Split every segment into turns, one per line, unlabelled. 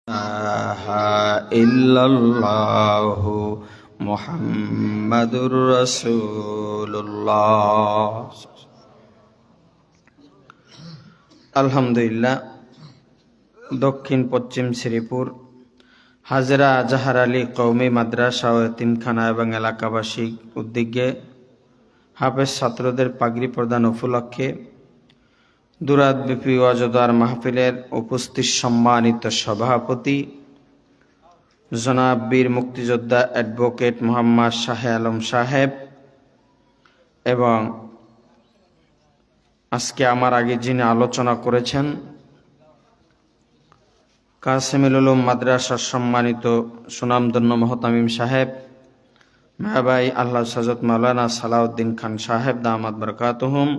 ইলাহা ইল্লাল্লাহু মুহাম্মাদুর রাসূলুল্লাহ। আলহামদুলিল্লাহ, দক্ষিণ পশ্চিম শ্রীপুর হাজরা আজহার আলী কওমি মাদ্রাসা ও এতিমখানা এবং এলাকাবাসী উদ্যোগে হাফেজ ছাত্রদের পাগড়ি প্রদান উপলক্ষে দুরাতব্যাপী ওয়াজদার মাহফিলের উপস্থিত সম্মানিত সভাপতি জনাব বীর মুক্তিযোদ্ধা অ্যাডভোকেট মোহাম্মদ শাহ আলম সাহেব এবং আজকে আমার আগে যিনি আলোচনা করেছেন কাসিমুল উলুম মাদ্রাসার সম্মানিত সুনামধন্য মোহতামিম সাহেব, মেহবাই আল্লাহ হযরত মাওলানা সালাউদ্দিন খান সাহেব দামাত বরকাতুহুম।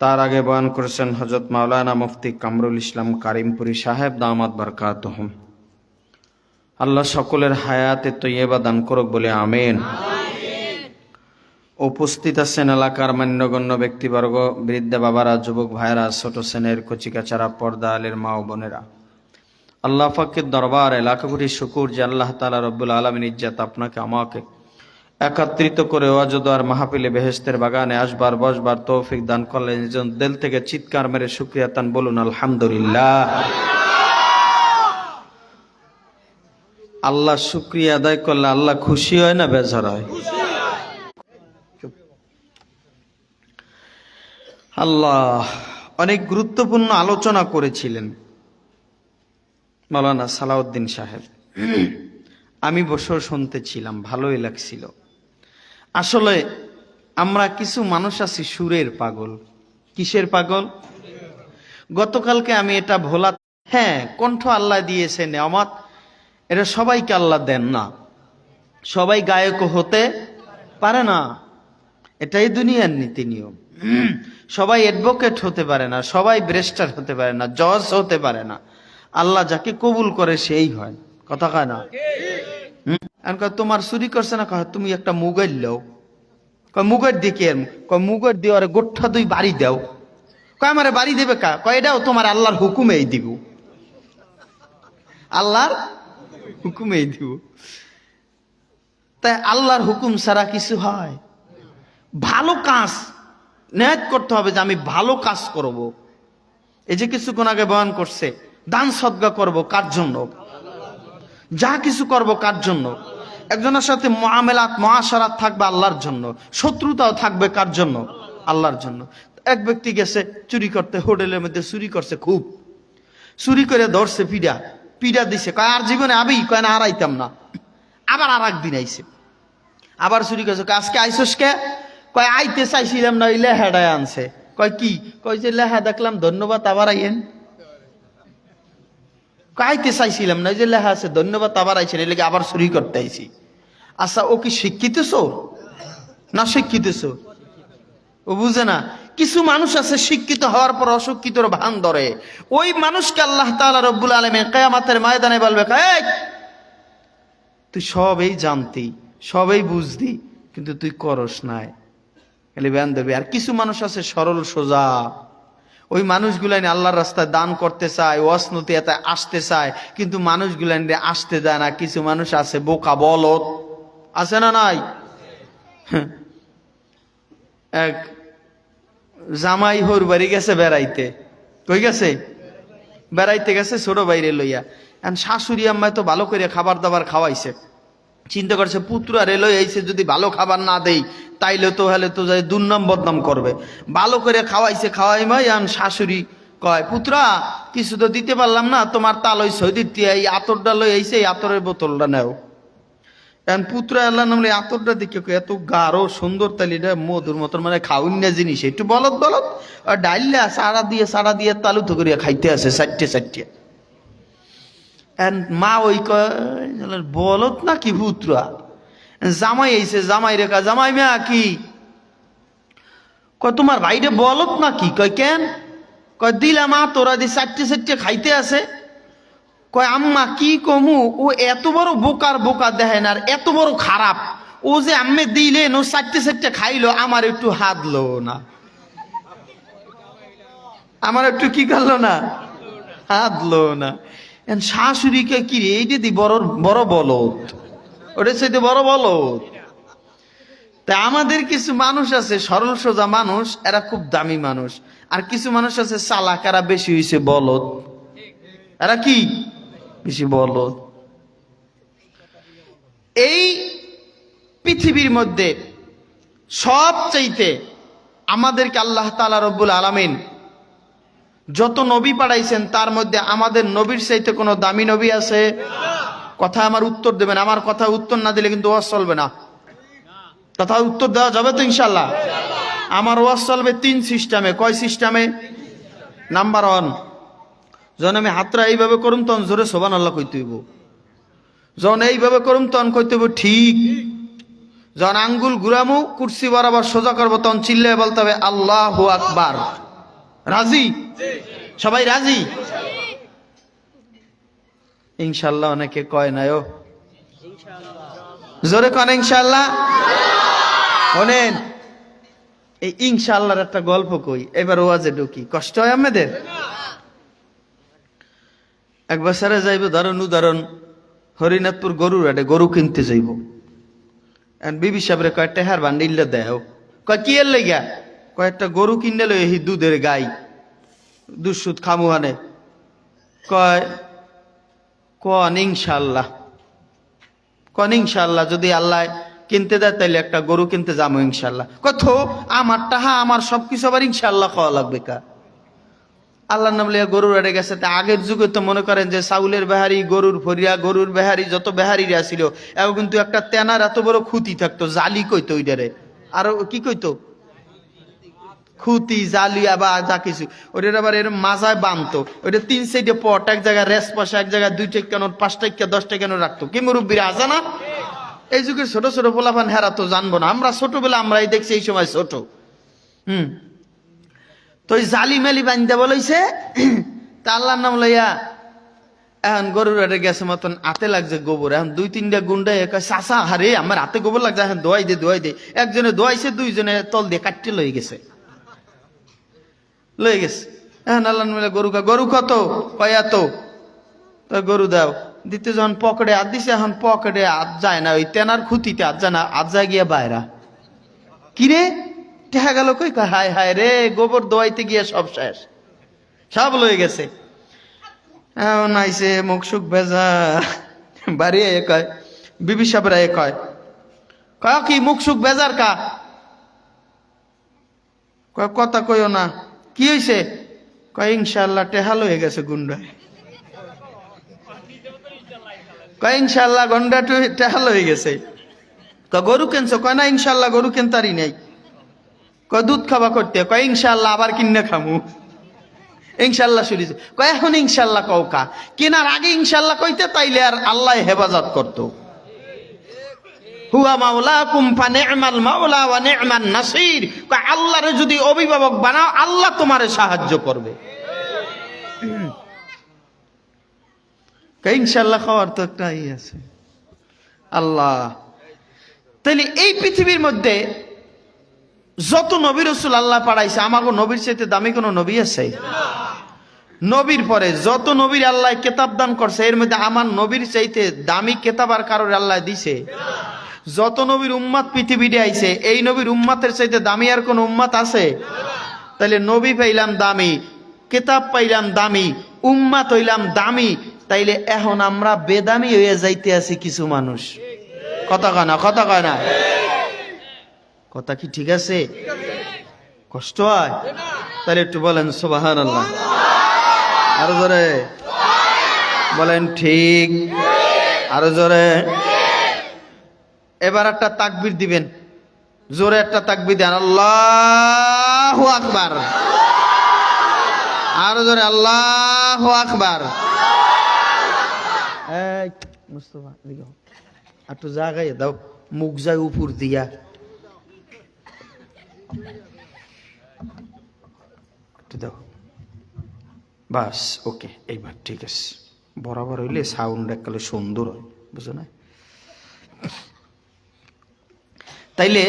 তার আগে বয়ান করেছেন হযরত মাওলানা মুফতি কামরুল ইসলাম কারিমপুরি সাহেব দামাত বরকাতুহুম। আল্লাহ সকলের হায়াতে তৈয়বা দান করুক বলে আমিন। উপস্থিত আছেন এলাকার মান্যগণ্য ব্যক্তিবর্গ, বৃদ্ধ বাবারা, যুবক ভাইয়েরা, ছোট শ্রেণীর কচিকাচারা, পর্দা আলের মা ও বোনেরা, আল্লাহ পাকের দরবার লাখ কোটি শুকুর যে আল্লাহ তাআলা রব্বুল আলামিন ইজ্জত আপনাকে আমাকে একত্রিত করে ওয়াজদার মাহফিলে বেহেশতের বাগানে আসবার বসবার তৌফিক দান করলেন। যেন দিল থেকে চিৎকার মেরে শুকরিয়া তান বলুন আলহামদুলিল্লাহ। আল্লাহ শুকরিয়া আদায় করলে আল্লাহ খুশি হয় না বেজার হয়? আল্লাহ অনেক গুরুত্বপূর্ণ আলোচনা করেছিলেন মাওলানা সালাউদ্দিন সাহেব। আমি বসে শুনতেছিলাম, ভালোই লাগছিল। আসলে আমরা কিছু মানুষ আছি সুরের পাগল। কিসের পাগল? গতকালকে আমি এটা ভোলা, হ্যাঁ, কণ্ঠ আল্লাহ দিয়েছে নেয়ামত, এটা সবাইকে আল্লাহ দেন না। সবাই গায়ক হতে পারে না, এটাই দুনিয়ার নীতি নিয়ম। সবাই অ্যাডভোকেট হতে পারে না, সবাই ব্যারিস্টার হতে পারে না, জজ হতে পারে না। আল্লাহ যাকে কবুল করে সেই হয়। কথা কয় না? তোমার চুরি করছে না, কয় তুমি একটা মুগাইল লও। কয় মুগার দিয়ে কে? কয় মুগার দিয়ে আরে গোঠা দুই বাড়ি দাও। কয় আমারে বাড়ি দেবে কা? কয় এটাও তোমার আল্লাহর হুকুমেই দিব। আল্লাহর হুকুমেই দিব। তাই আল্লাহর হুকুম ছাড়া কিছু হয়? ভালো কাজ নিয়ত করতে হবে যে আমি ভালো কাজ করব। এই যে কিছুক্ষণ আগে বয়ান করছে, দান সদকা করব কার জন্য? যা কিছু করব কার জন্য? একজনের সাথে মুআমালাত মুআশারাত থাকবে আল্লাহর জন্য, শত্রুতাও থাকবে কার জন্য? আল্লাহর জন্য। এক ব্যক্তি গেছে চুরি করতে, হোটেলের মধ্যে চুরি করছে, খুব চুরি করে ধরছে, পিডা দিছে। কয় আর জীবনে আবি? কয় না, আর আইতাম না। আবার আর একদিন আইছে, আবার চুরি করছে। আজকে আইসস কে? কয় আইতে চাইছিলাম না, ওই লেহাটায় আনছে। কয় কি? কয় যে লেহা দেখলাম, ধন্যবাদ, আবার আইয়েন। আইতে চাইছিলাম না, যে লেহা আছে ধন্যবাদ, আবার আইছেন, এলাকে আবার চুরি করতে আইছি। আচ্ছা, ও কি শিক্ষিত চোর না শিক্ষিত চোর? ও বুঝে না। কিছু মানুষ আছে শিক্ষিত হওয়ার পর অশিক্ষিতর ভান ধরে। ওই মানুষকে আল্লাহ তাআলা রব্বুল আলামিন কিয়ামতের ময়দানে বলবে, এই তুই সবই জানতি, সবই বুঝতি, কিন্তু তুই করস নাই, খালি ব্যান দেবে। আর কিছু মানুষ আছে সরল সোজা, ওই মানুষগুলান আল্লাহর রাস্তায় দান করতে চায়, ওয়াসনতি এতে আসতে চায়, কিন্তু মানুষগুলান আসতে দেয় না। কিছু মানুষ আছে বোকা বলদ, আছে না নাই? এক জামাই হোর বাড়ি গেছে বেড়াইতে। কই গেছে? বেড়াইতে গেছে ছোট বাইরে লইয়া। এখন শাশুড়ি আম্মায় তো ভালো করে খাবার দাবার খাওয়াইছে। চিন্তা করছে পুত্র আর এলো এইছে, যদি ভালো খাবার না দেই তাইলে তো হলে তো যাই দুর্নাম বদনাম করবে। ভালো করে খাওয়াইছে, খাওয়াই মাই। এখন শাশুড়ি কয়, পুত্রা কিছু তো দিতে পারলাম না, তোমার তাল ওই সৈদিত্তি, এই আতরটা লই আইছে, এই আতরের বোতলটা নেও। এখন পুত্র আল্লাহ নামলে আতরটা দেখে এত গাঢ় সুন্দর, তাহলে এটা মধুর মতন, মানে খাওয়ান না জিনিস, একটু বলত বলত আর ডাইলা সারা দিয়ে তালু তো করিয়া খাইতে আছে চারটে। মা ওই বলত না কি পুত্রা? জামাই আইছে, জামাই রেখা, জামাই মেয়া কি? কয় তোমার ভাইরে বলত না কি? কয় কেন? কয় দিলাম তোরা দিয়ে চারটে খাইতে আছে। কয় আম্মা কি কমু, ও এত বড় বোকা দেখেন, আর এত বড় খারাপ। ও যে আম্মে দিলেন, ও চারটে খাইলো, আমার একটু হাত লো না, আমার একটু কি করলো না, হাত লো না। শাশুড়িকে কি রে এইটা দি বড় বড় বলদ, ওটা চাইতে বড় বলদ। তা আমাদের কিছু মানুষ আছে সরল সোজা মানুষ, এরা খুব দামি মানুষ। আর কিছু মানুষ আছে চালাক, এরা বেশি হয়েছে বলদ। এরা কি বেশি বলদ। এই পৃথিবীর মধ্যে সবচাইতে আমাদেরকে আল্লাহ তাআলা রব্বুল আলামিন যত নবী পাঠাইছেন তার মধ্যে আমাদের নবীর চাইতে কোনো দামি নবী আছে? কথা আমার উত্তর দেবেন, আমার কথা উত্তর না দিলে কিন্তু ওয়াজ চলবে না। কথা উত্তর দেওয়া যাবে তো ইনশাল্লাহ? আমার ওয়াজ চলবে 3 সিস্টেমে। কয় সিস্টেমে? নাম্বার 1, যখন আমি হাতটা এইভাবে করুম তখন জোরে সুবহানাল্লাহ কইতে হইব। যখন এইভাবে করুম তখন কইতে হইব ঠিক। যখন আঙ্গুল ঘুরামু কুরসি বরাবর সোজা করবো তখন চিল্লায় বলতে হবে আল্লাহু আকবার। রাজি? সবাই রাজি? ইনশাল্লাহ অনেকে কয় না, ও জোরে কন ইনশাল্লাহ। শোনেন, এই ইনশাল্লাহর একটা গল্প কই, এবার ওয়াজে ঢুকি। কষ্ট হয় আমাদের? এক বছরে যাইব উদাহরণ হরিনাথপুর গরুর হাটে গরু কিনতে যাইব। বিবি সাহেবরে কয় টেহার বান্ডিল্লা দেও। কয় কি এর লেগা? কয়েকটা গরু কিনে লই এই দুধের গাই, দুধ সুদ খামু হানে। কয় কন ইনশাল্লাহ। কন ইনশাল্লাহ, যদি আল্লাহ কিনতে দেয় তাইলে একটা গরু কিনতে যাবো ইনশাল্লাহ। কত আমার টাহা আমার সবকিছু আবার ইনশাল্লাহ খাওয়া লাগবে কা? আল্লাহর নাম লিয়া গরুর আড়ে গেছে। তা আগের যুগে তো মনে করেন যে চাউলের বেহারি, গরুর ফরিয়া, গরুর বেহারি, যত বেহারিরা ছিল এও কিন্তু একটা তেনার এত বড় খুঁতি থাকতো, জালি কইতো ওইটারে। আর কি কইতো? খুঁতি, জালি আবার যা কিছু ওইটার আবার এর মাজায় বানতো। ওইটা 3 সাইডে পট, এক জায়গায় রেস পয়সা, এক জায়গায় 2 টাকা নোট, 5 টাকা 10 টাকা নোট রাখতো। কি মুরব্বীরা আছে না? এই যুগের ছোট ছোট পোলাপান হেরা তো জানবো না। আমরা ছোটবেলা আমরাই দেখছি এই সময় ছোট। তো ওই জালি মেলি বান্ধা বলেছে। তা আল্লাহর নাম লইয়া এখন গরুর হাটে গেছে মতন হাতে লাগছে গোবর। এখন 2-3টা গুন্ডা চাচা হারে আমার হাতে গোবর লাগছে, এখন দোয়াই দে। একজনে দোয়াইছে, 2জনে তল দিয়ে কাটতে লয়ে গেছে। এখন আল্লাহর নাম লইয়া গরু কত? কয় এত। তো গরু দাও। দিতে যখন পকেটে হাত দিছে, এখন পকেটে হাত যায় না, ওই তেনার খুঁতিতে হাত যায় না, হাত যায় গিয়া বাইরা। কিরে দেখা গেল কই? হায় হায় রে, গোবর দোয়াইতে গিয়ে সব শেষ, সব লয়ে গেছে। এখন আইসে মুখ সুখ ভেজা বাড়ি কয়, বিবি সাহেবরা কয় কি মুখ সুখ বেজার কা? কয় কথা কইও না। কি হয়েছে? কয় ইনশাল্লাহ টেহা লয়ে গেছে গুন্ডায়। কয় ইনশাল্লাহ গন্ডা টেহা লয়ে গেছে। কয় গরু কেনছো? কয় না ইনশাল্লাহ গরু কেনতারি নাই। কয় দুধ খাবা করতে? কয় ইনশাল্লাহ আবার কিনে খামু। ইনশাল্লাহ শুনেছে। কয় এখন ইনশাল্লাহ কৌকা? কেনার আগে ইনশাল্লাহ কইতে তাইলে আর আল্লাহ হেফাজত করতো। হুয়া মাওলাকুম ফানি'মাল মাওলা ওয়া নি'মান নাসির। কয় আল্লাহরে যদি অভিভাবক বানাও আল্লাহ তোমারে সাহায্য করবে। কয় ইনশাল্লাহ খাওয়ার তো একটা আছে আল্লাহ। তাইলে এই পৃথিবীর মধ্যে যত নবী রাসূল আল্লাহ পাঠাইছে, আমাগো নবীর চাইতে দামি কোন নবী আছে? নবীর পরে যত নবীর আল্লাহ কিতাব দান করছে, এর মধ্যে আমার নবীর চাইতে দামি কিতাব আর কারোর আল্লাহ দিছে? যত নবীর উম্মত পৃথিবীতে আইছে, এই নবীর উম্মতের চাইতে দামি আর কোন উম্মত আছে? তাইলে নবী পাইলাম দামি, কিতাব পাইলাম দামি, উম্মত হইলাম দামি। তাইলে এখন আমরা বেদামি হয়ে যাইতে আছি কিছু মানুষ। কথা কয় না? কথা কয় না? কথা কি ঠিক আছে? কষ্ট হয়? তাহলে একটু বলেন সুবহানাল্লাহ। আরো জোরে বলেন ঠিক। আরো জোরে। এবার একটা তাকবীর দিবেন, জোরে একটা তাকবীর দেন, আল্লাহু আকবার। আরো জোরে আল্লাহু আকবার। এই মুস্তাফা দিগো একটু জায়গায় দাও, মুখ যায় উপর দিয়া। একটু দাও, বাস ওকে। এইবার ঠিক আছে। বরাবর হইলে সাউন্ড এককালে সুন্দর হয়, বুঝো না? তাইলে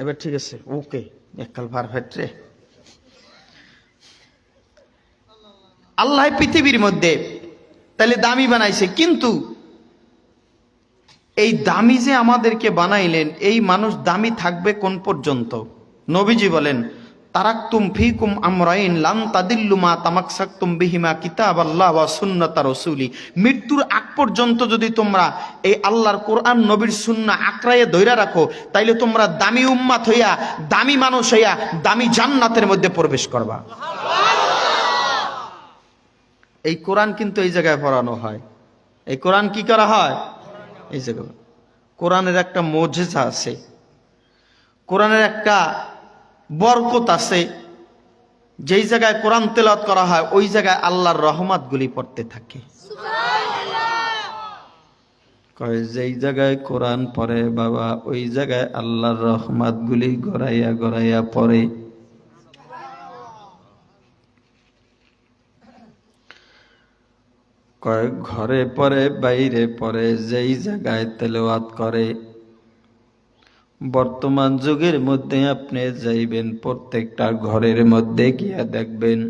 এবার ঠিক আছে, ওকে, এককাল পারফেক্ট রে। আল্লাহ পৃথিবীর মধ্যে তাহলে দামি বানাইছে, কিন্তু এই দামি যে আমাদেরকে বানাইলেন, এই মানুষ দামি থাকবে কোন পর্যন্ত? নবীজি বলেন, তারাকতুম ফিকুম আমরাইন লান তাদিল্লু মা তামাকসাকতুম বিহিমা কিতাবাল্লাহ ওয়া সুন্নাতা রাসূলি। মৃত্যুর আগ পর্যন্ত যদি তোমরা এই আল্লাহর কোরআন নবীর সুন্নাহ আঁকড়াইয়ে ধইরা রাখো, তাইলে তোমরা দামি উম্মাত হইয়া, দামি মানুষ হইয়া, দামি জান্নাতের মধ্যে প্রবেশ করবা। এই কোরআন কিন্তু এই জায়গায় পড়ানো হয়। এই কোরআন কি করা হয়? এই জায়গায় কোরআনের একটা মুজিজা আছে, কোরআনের একটা বরকত আছে। যেই জায়গায় কোরআন তেলাওয়াত করা হয়, ওই জায়গায় আল্লাহর রহমতগুলি পড়তে থাকে। কয় যেই জায়গায় কোরআন পড়ে বাবা, ওই জায়গায় আল্লাহর রহমতগুলি গড়াইয়া গড়াইয়া পড়ে। কয় ঘরে পড়ে, বাইরে পড়ে, যেই জায়গায় তেলাওয়াত করে। বর্তমান যুগের মধ্যে আপনি যাইবেন, প্রত্যেকটা ঘরের মধ্যে গিয়া দেখবেন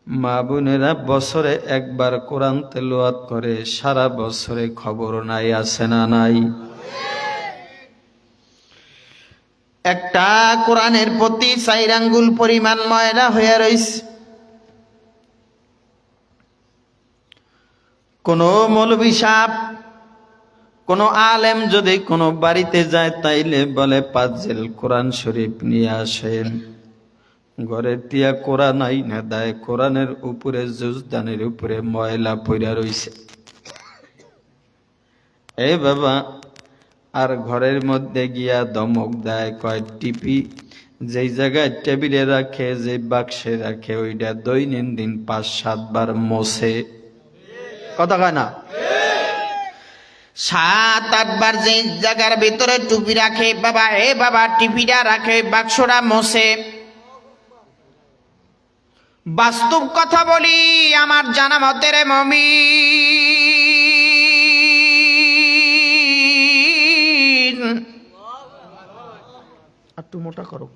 মা বোনেরা বছরে একবার কোরআন তেলাওয়াত করে, সারা বছরে খবর নাই, আছে না নাই? একটা কোরআনের প্রতি 4 আঙ্গুল পরিমাণ ময়লা হয়ে রইছে। কোন মৌলবী সাহেব, কোন আলেম যদি কোন বাড়িতে যায়, তাইলে বলে 5 জেল কোরআন শরীফ নিয়ে আসেন। ঘরের তিয়া কোরআন আইনা দেয়, কোরআনের উপরে জুজদানের উপরে ময়লা পইরা রইছে। এ বাবা, আর ঘরের মধ্যে গিয়া ধমক দেয়, কয় টিপি যেই জায়গায় টেবিলে রাখে, যে বাক্সে রাখে, ওইটা দৈনন্দিন 5-7 বার মোছে। কথা কয় না? 7-8 বার যে জায়গার ভিতরে টুপি রাখে বাবা, এ বাবা টিপিটা রাখে, বাক্সটা মোছে। বাস্তব কথা বলি, আমার জানা মতে রে মুমিন, একটু মোটা করো।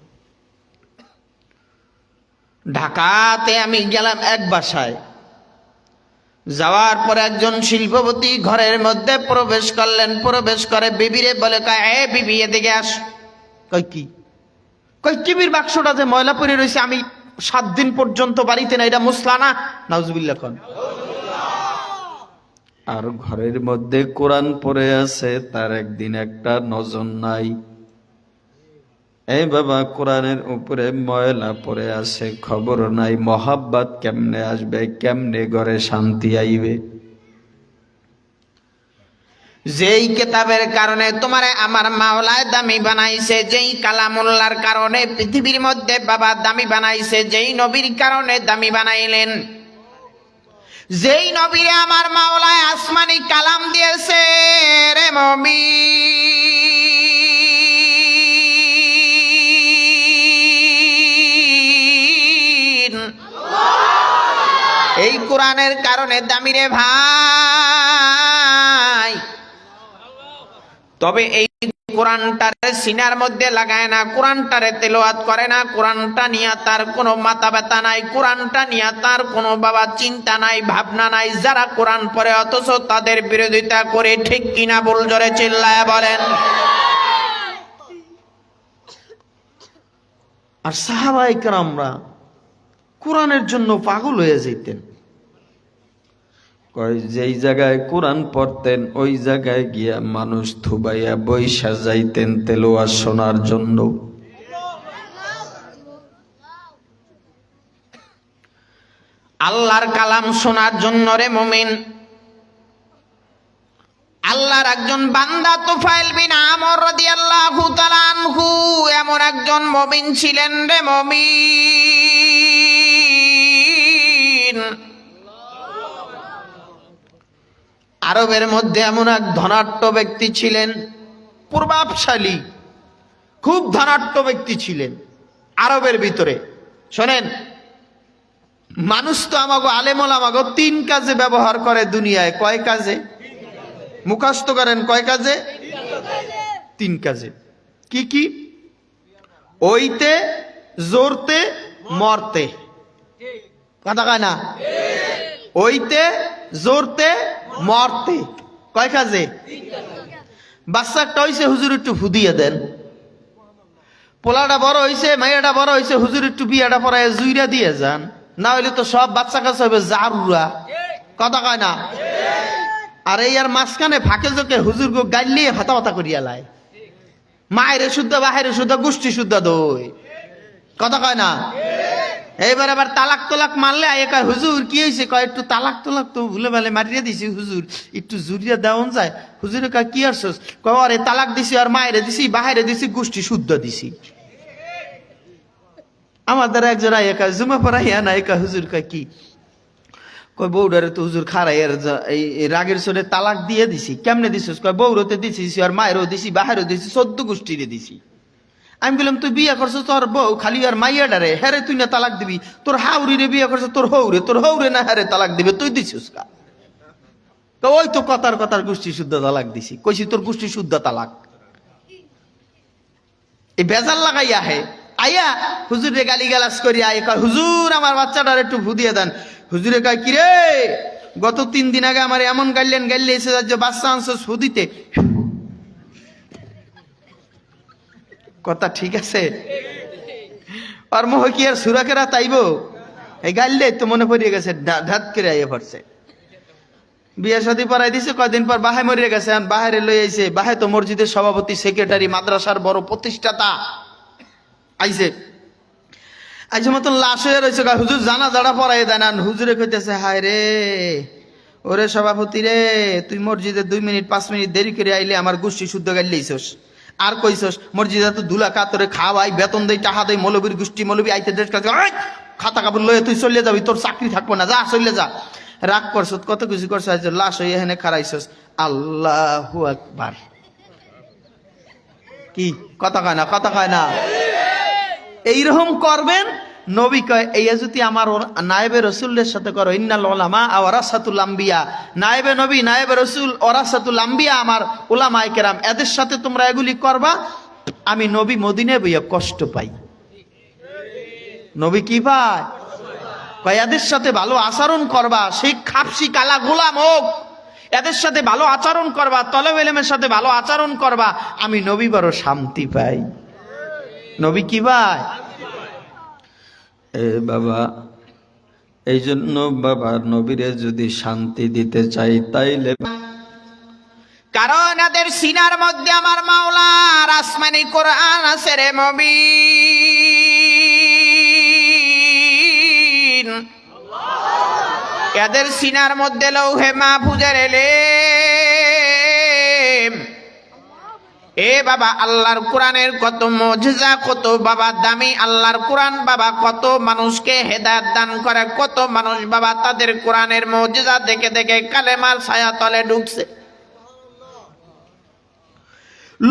ঢাকাতে আমি গেলাম এক বাসায়, যাওয়ার পরে একজন শিল্পপতি ঘরের মধ্যে প্রবেশ করলেন। প্রবেশ করে বিবিরে বলে, এ বিবি এদিকে আস। কই কি? কই টিভির বাক্সটা যে ময়লা পড়ে রয়েছে, আমি 7 দিন পর্যন্ত বাড়িতে না, এটা মুসলা না? নাউজুবিল্লাহ কোন। আর ঘরের মধ্যে কোরআন পড়ে আছে, তার একদিন একটা নজর নাই। এই বাবা, কোরআনের উপরে ময়লা পড়ে আছে, খবর নাই। মহাব্বত কেমনে আসবে? কেমনে ঘরে শান্তি আইবে? যেই কিতাবের কারণে তোমারে আমার মাওলায় দামি বানাইছে, যেই কালামুল্লাহর কারণে পৃথিবীর মধ্যে বাবা দামি বানাইছে, যেই নবীর কারণে দামি বানাইলেন, যেই নবীরে আমার মাওলায় আসমানি কালাম দিয়েছে রে মুমিন, এই কোরআনের কারণে দামি রে ভাই। তবে এই কোরআনটারে সিনার মধ্যে লাগায় না, কোরআনটারে তেলাওয়াত করে না, কোরআনটা নিয়ে তার কোনো মাথা ব্যথা নাই, কোরআনটা নিয়ে তার কোনো বাবা চিন্তা নাই, ভাবনা নাই। যারা কোরআন পড়ে অথচ তাদের বিরোধিতা করে, ঠিক কিনা বল জোরে চিল্লায় বলেন। আর সাহাবায়ে কেরামরা কোরআনের জন্য পাগল হয়ে যেতেন। যেই জায়গায় কোরআন পড়তেন, ওই জায়গায় গিয়া মানুষ থুবাইয়া বৈশা যাইতেন তেলাওয়াত শোনার জন্য। আল্লাহর কালাম শোনার জন্য রে মুমিন। আল্লাহর একজন বান্দা তুফাইল বিন আমর রাদিয়াল্লাহু তাআলা আনহু এমন একজন মুমিন ছিলেন রে মুমিন। আরবের মধ্যে এমন এক ধনাঢ্য ব্যক্তি ছিলেন, প্রভাবশালী, খুব ধনাঢ্য ব্যক্তি ছিলেন আরবের ভিতরে। শোনেন, মানুষ তো আমাগো আলেমুল আমাগো 3 কাজে ব্যবহার করে দুনিয়ায়। কয় কাজে? মুখস্থ করেন, কয় কাজে? 3 কাজে। কি কি? ওইতে, জোরতে, মরতে। কথা কয় না? ওইতে, জোরতে মরতে, কয় কাজে? বাচ্চা একটা হইছে, হুজুর একটু ফুদিয়ে দেন। পোলাটা বড় হইছে, মাইয়াটা বড় হইছে, হুজুর একটু বিয়াটা পড়ায় জুইরা দিয়ে যান, না হইলে তো সব বাচ্চা কাছে হবে জারুরা, কথা কয় না? আর এই আর মাঝখানে ফাঁকে জোকে হুজুর গো গাইলিয়ে হাতা হাতা করিয়া লাই, মায়ের শুদ্ধ বাহিরে শুদ্ধ গোষ্ঠী শুদ্ধ দই, কথা কয় না? এইবার আবার তালাক তোলাক মারলে আয়ে কয় হুজুর কি হয়েছে, কয় একটু তালাক তোলাক তো ভুলে ভালে মারিয়ে দিছি হুজুর, একটু জুরিয়া দেওয়ান যায়। হুজুরে কয় কি আসছস, কয় আরে তালাক দিছি আর মায়েরে দিছি বাহিরে দিছি গোষ্ঠী শুদ্ধ দিছি। আমাদের একজন আয়ে কয় জুমা পড়াইয়া না, কয় হুজুর কয় কি, কয় বউডারে তো হুজুর খারাই আর এই রাগের সরে তালাক দিয়ে দিছি। কেমনে দিছিস, কয় বউরতে দিছি আর মায়েরও দিছি বাহিরেও দিছি 14 গোষ্ঠীরে দিছি। আমি বললাম তুই বিয়ে করছো তোর বউ খালি আর মাইয়া ডারে, হ্যারে তুই না তালাক দিবি, তোর হাউরিরে বিয়ে করছো তোর হৌরে না হ্যারে তালাক দিবে, তুই দিছিস কা? তো ওই তো কথার গোষ্ঠী শুদ্ধ তালাক দিছি, কইছি তোর গোষ্ঠী শুদ্ধ তালাক। এই বেজাল লাগাইয়া হে আইয়া হুজুরে গালি গালাজ করি আয়, কয় হুজুর আমার বাচ্চাটার একটু ভুদিয়ে দেন। হুজুরে কয় কি রে, গত 3 দিন আগে আমার এমন গাইলে এসে যাচ্ছে বাচ্চা আনছো ফুদিতে, কথা ঠিক আছে? আর মোহ কি আর সুরাকেরা তাইব, এই গাইলে তো মনে পড়িয়ে গেছে, ধাত করে আইয়া পড়ছে। বিয়ে শাদী পড়াই দিছে, কয়দিন পর বাহায় মরিয়ে গেছে, বাহারে লই আইছে, বাহায় তো মসজিদের সভাপতি সেক্রেটারি মাদ্রাসার বড় প্রতিষ্ঠাতা আইছে, আইসে মতন লাশ হয়ে রয়েছে। হুজুর জানা যারা পড়াই দেন, হুজুরে কইতেছে হায় রে ওরে সভাপতি রে, তুই মসজিদে 2 মিনিট 5 মিনিট দেরি করে আইলে আমার গোষ্ঠী শুদ্ধ গাইলেইছস, আর কইছস মসজিদে তো ধুলা কাতরে খাওয়াই বেতন দেই টাকা দেই, মৌলবীর গোষ্ঠী মৌলবী আইতে দেশ কাছে খাতা কাপড় লয়ে তুই চলে যাবি, তোর চাকরি থাকবো না, যা চলে যা। রাগ করছ, কত কিছু করছ, লাশ হয়ে এখানে খারাইছস। আল্লাহু আকবার, কি কথা কয় না, কথা কয় না? এইরকম করবেন। নবী কয় এই যদি আমার নায়েবে রসুলের সাথে করো, ইন্নাল উলামা ওয়ারাসাতুল আম্বিয়া, নায়েবে নবী নায়েবে রসুল ওয়ারাসাতুল আম্বিয়া, আমার উলামায়ে কেরাম, এদের সাথে তোমরা এগুলি করবা, আমি নবী মদিনায় বইয়া কষ্ট পাই। নবী কি পায়? কয় এদের সাথে ভালো আচরণ করবা, সেই খাপসি কালা গোলাম হোক, এদের সাথে ভালো আচরণ করবা, তলব ইলমের সাথে ভালো আচরণ করবা, আমি নবী বড় শান্তি পাই। নবী কি পায়? এ বাবা, এই জন্য বাবা নবীরে যদি শান্তি দিতে চাই তাইলে, কারণ এদের সিনার মধ্যে আমার মাওলার আসমানি কোরআন আছে রে মুবিন, এদের সিনার মধ্যে লৌহে মাহফুজের ইলম। এ বাবা আল্লাহর কোরআনের কত মুজিজা, কত বাবা দামি আল্লাহর কোরআন, বাবা কত মানুষকে হেদায়েত দান করে, কত মানুষ বাবা তাদের কোরআনের মুজিজা দেখে দেখে কালেমার ছায়া তলে ঢুকছে।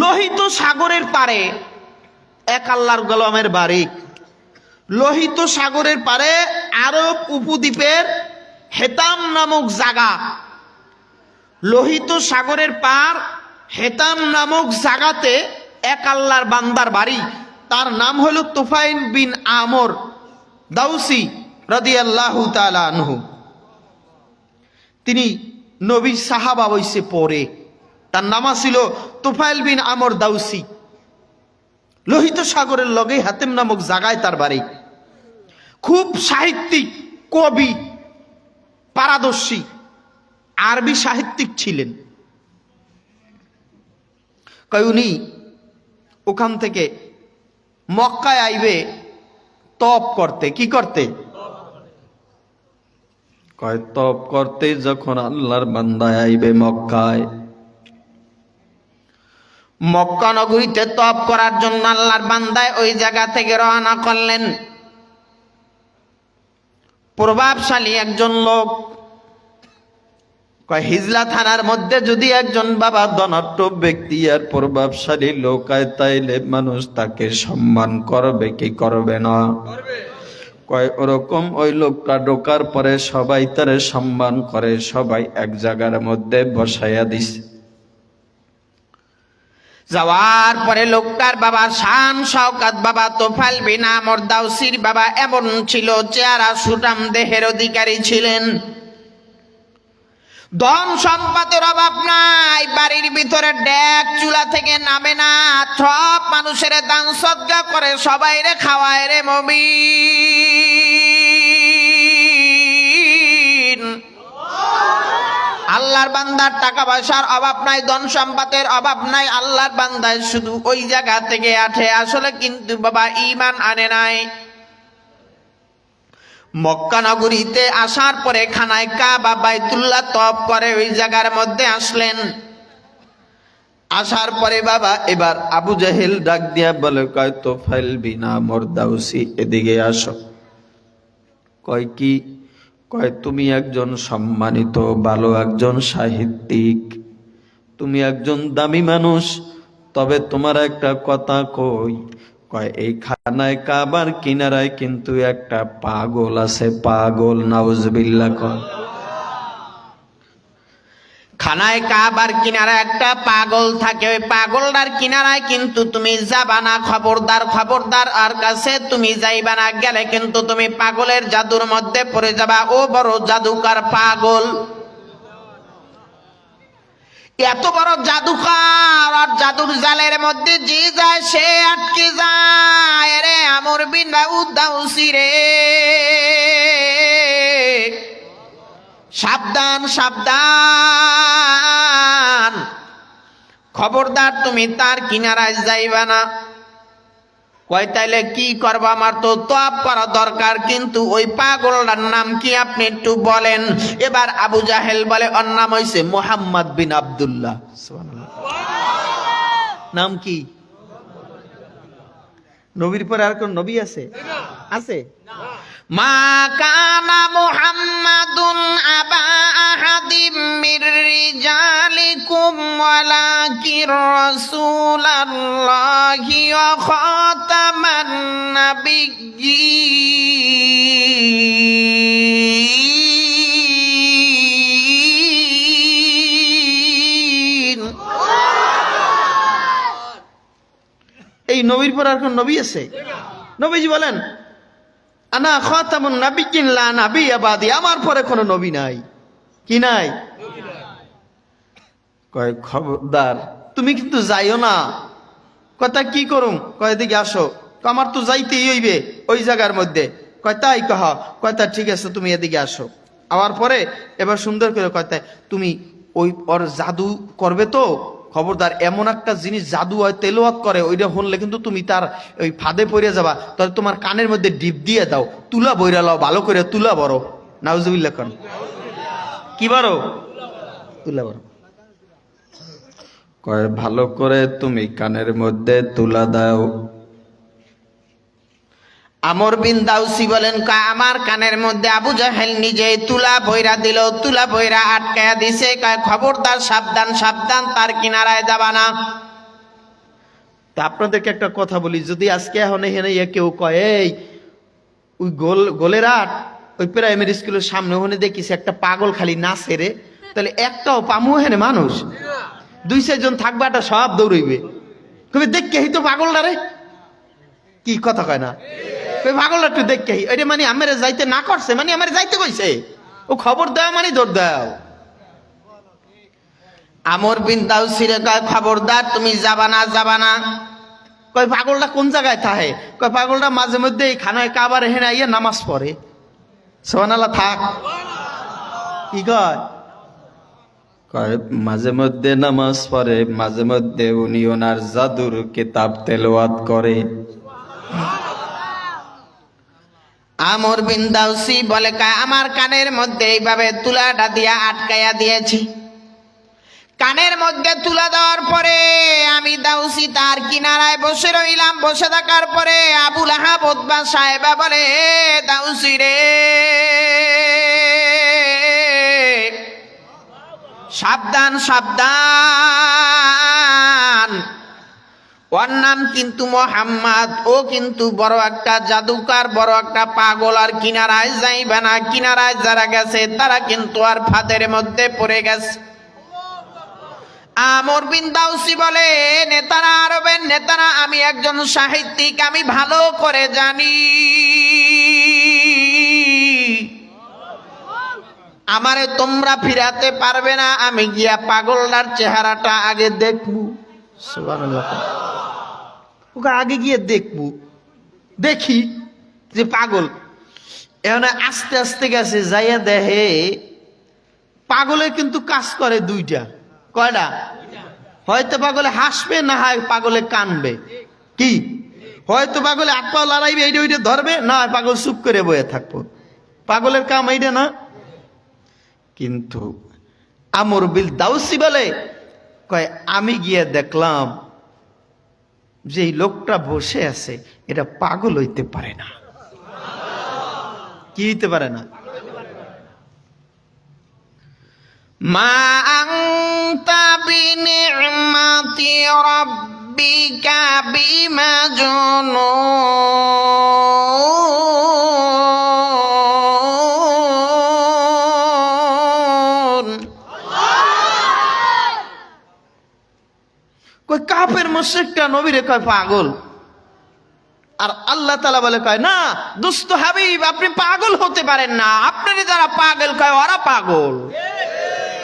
লোহিত সাগরের পারে এক আল্লাহর গোলামের বাড়ি, লোহিত সাগরের পারে আরব উপদ্বীপের হেতাম নামক জায়গা, লোহিত সাগরের পার হেতাম নামক জায়গাতে এক আল্লাহর বান্দার বাড়ি, তার নাম হলো তুফাইল বিন আমর দাউসি রাদিয়াল্লাহু তাআলা আনহু। তিনি নবী সাহাবা হইছে পরে, তার নাম ছিল তুফাইল বিন আমর দাউসি। লোহিত সাগরের লগে হাতেম নামক জায়গায় তার বাড়ি। খুব সাহিত্যিক, কবি, পারদর্শী আরবি সাহিত্যিক ছিলেন। কয় উনি ওখান থেকে মক্কায় আইবে তপ করতে, কি করতে? কয় তপ করতে যখন আল্লাহর বান্দায় আইবে মক্কায়, মক্কা নগরীতে তপ করার জন্য আল্লাহর বান্দায় ওই জায়গা থেকে রওনা করলেন। প্রভাবশালী একজন লোক, কয় হিজলা থানার মধ্যে যদি একজন বাবা ধনাঢ্য ব্যক্তি আর প্রভাবশালী লোক আয়, তাইলে মানুষ তাকে সম্মান করবে কি করবে না? কয় ওরকম ওই লোকটা ঢোকার পরে সবাই তারে সম্মান করে, সবাই এক জায়গার মধ্যে বসাইয়া দিছে। যাওয়ার পরে লোকটার বাবা শান শওকাত বাবা তুফাইল বিন আমর দাউসির বাবা এমন ছিল, চেহারা সুঠাম দেহের অধিকারী ছিলেন।
ধন সম্পদের অভাব নাই, বাড়ির ভিতরে ডেক চুলা থেকে নামে না, সব মানুষের দান সদকা করে, সবাই রে খাওয়ায় রে মুমিন। আল্লাহর বান্দার টাকা পয়সার অভাব নাই, ধন সম্পদের অভাব নাই, আল্লাহর বান্দায় শুধু ওই জায়গা থেকে আঠে, আসলে কিন্তু বাবা ঈমান আনে নাই। মক্কা নগরীতে আসার পরে খানায় কাবা বাইতুল্লাহ তওয়াফ করে ওই জায়গার মধ্যে আসলেন। আসার পরে বাবা এবার আবু জাহেল ডাক দিয়া বলে, কয় তোফাইল বিনা মোরদাউসি, এদিকে আসো। কয় কি? কয় তুমি একজন সম্মানিত ভালো একজন সাহিত্যিক, তুমি একজন দামি মানুষ, তবে তোমার একটা কথা কই। কয় এই খানায় কাবার কিনারায় কিন্তু একটা পাগল আছে, পাগল। নাউজুবিল্লাহ। কয় খানায় কাবার কিনারে একটা পাগল থাকে, ওই পাগলটার কিনারায় কিন্তু তুমি যাবা না, খবরদার খবরদার, আর কাছে তুমি যাইবা না, গেলে কিন্তু তুমি পাগলের জাদুর মধ্যে পড়ে যাবা। ও বড় জাদুকার পাগল, এত বড় জাদুকার, আর জাদুর জালের মধ্যে যে যায় সে আটকে যায় রে। আমর বিন দাউসি রে, সাবধান সাবধান, খবরদার তুমি তার কিনারায় যাইবা না। কয় তাইলে কি করবো? আমার তো তওয়াব করা দরকার, কিন্তু ওই পাগলটার নাম কি আপনি একটু বলেন। এবার আবু জাহেল বলে, ওর নাম হইছে মুহাম্মদ বিন আব্দুল্লাহ। নাম কি? নবীর পরে আর কোন নবী আছে? আছে? মা কানা মুহাম্মাদুন আবা আহাদিম মির রিজালিকুম ওয়ালাকির রাসূলুল্লাহি ওয়া খাতামান নাবিয়্যিন। এই নবীর পর আর কোন নবী আছে? নবীজি বলেন, আনা খাতামুন নাবিয়্যিন লা নাবিয়্যা বাদি, আমার পরে কোনো নবী নাই। কি নাই? কয় খবরদার তুমি কিন্তু যাইও না। কথা কি করুম? কয় এদিকে আসো। আমার তো যাইতেই হইবে ওই জায়গার মধ্যে। কয় তাই? কহ। কয় তা ঠিক আছে, তুমি এদিকে আসো। আওয়ার পরে এবার সুন্দর করে কয় তাই তুমি ওই ওর জাদু করবে তো, খবরদার এমন একটা জিনিস জাদু হয় তেলাওয়াত করে, ওইটা শুনলে কিন্তু তুমি তার ওই ফাঁদে পড়ে যাবা। তাহলে তোমার কানের মধ্যে ডিপ দিয়ে দাও, তুলা বইরা লাও, ভালো করে তুলা বড়। নাউজুবিল্লাহ। কোন কি বড়? তুলা বড়। কয় ভালো করে তুমি কানের মধ্যে তুলা দাও। আমর বিন দাউসি বলেন, কয় আমার কানের মধ্যে আবু জাহেল নিজে তুলা বইরা দিল, তুলা বইরা আটকায়া দিছে। কয় খবরদার সাবধান সাবধান, তার কিনারায় যাবা না। তা আপনাদেরকে একটা কথা বলি, যদি আজকে এখন এখানে কেউ কয় এই ওই গোলের আট ওই প্রাইমারি স্কুলের সামনে ওখানে দেখিস একটা পাগল খালি নাচে রে, তাহলে একটাও পামু এখানে মানুষ? 2-4 জন থাকবে, একটা সব দৌড়ইবে, কবি দেখকে তো পাগলটা রে। কি কথা কয় না? পাগলটা একটু দেখকে এটা মানে আমার যাইতে না করছে, মানে আমার যাইতে কইছে, ও খবর দেওয়া মানে দৌড় দাও। আমর বিন দাউসি রে কয় খবরদার তুমি যাবা না, যাবা না। কয় পাগলটা কোন জায়গায় থাকে? কয় পাগলটা মাঝে মধ্যে এই খানায় কাবার হেনে আইয়া নামাজ পড়ে। সুবহানাল্লাহ। থাক। কি কয়? কয় মাঝে মধ্যে নামাজ পড়ে, মাঝে মধ্যে উনি ওনার জাদুর কিতাব তেলাওয়াত করে। আমর বিন দাউসি বলে, কয় আমার কানের মধ্যে এইভাবে তুলাটা দিয়া আটকাইয়া দিয়েছি। কানের মধ্যে তুলা দেওয়ার পরে আমি দাউসি তার কিনারায় বসে রইলাম। বসে থাকার পরে আবু লাহাব উতবা সাহেবা বলে, দাউসি রে সাবধান সাবধান, ওর নাম কিন্তু মোহাম্মদ, ও কিন্তু বড় একটা জাদুকার, বড় একটা পাগল, আর কিনারায় যাইবে না। কিনারায় যারা গেছে তারা কিন্তু আর ফাঁদের মধ্যে পড়ে গেছে। আমর বিন দাউসি বলে, নেতারা আরবের নেতারা, আমি একজন সাহিত্যিক, আমি ভালো করে জানি আমারে তোমরা ফিরাতে পারবে না, আমি গিয়া পাগলটার চেহারাটা আগে দেখবো। সুবহানাল্লাহ। ওকে আগে গিয়ে দেখবো, দেখি যে পাগল। এখন আস্তে আস্তে গেছে, যাইয়া দেখে পাগলে কিন্তু কাজ করে দুইটা। কয়টা? হয়তো পাগলে হাসবে, না হয় পাগলে কানবে। কি? হয়তো পাগলে হাত পা লড়াইবে, এইটা ওইটা ধরবে, না হয় পাগল চুপ করে বয়ে থাকবো। পাগলের কাম এইটা না। কিন্তু আমর বিল দাউসি বলে, কয় আমি গিয়ে দেখলাম যে এই লোকটা বসে আছে, এটা পাগল হইতে পারে না। কি হইতে পারে না? মা আনতা বিনি'মাতি রাব্বিকা বিমাজনুন। কই কাফের মুশরিকটা নবীরে কয় পাগল, আর আল্লাহ তাআলা বলে কয় না দোস্ত হাবিব, আপনি পাগল হতে পারেন না, আপনারা যারা পাগল কয় ওরা পাগল।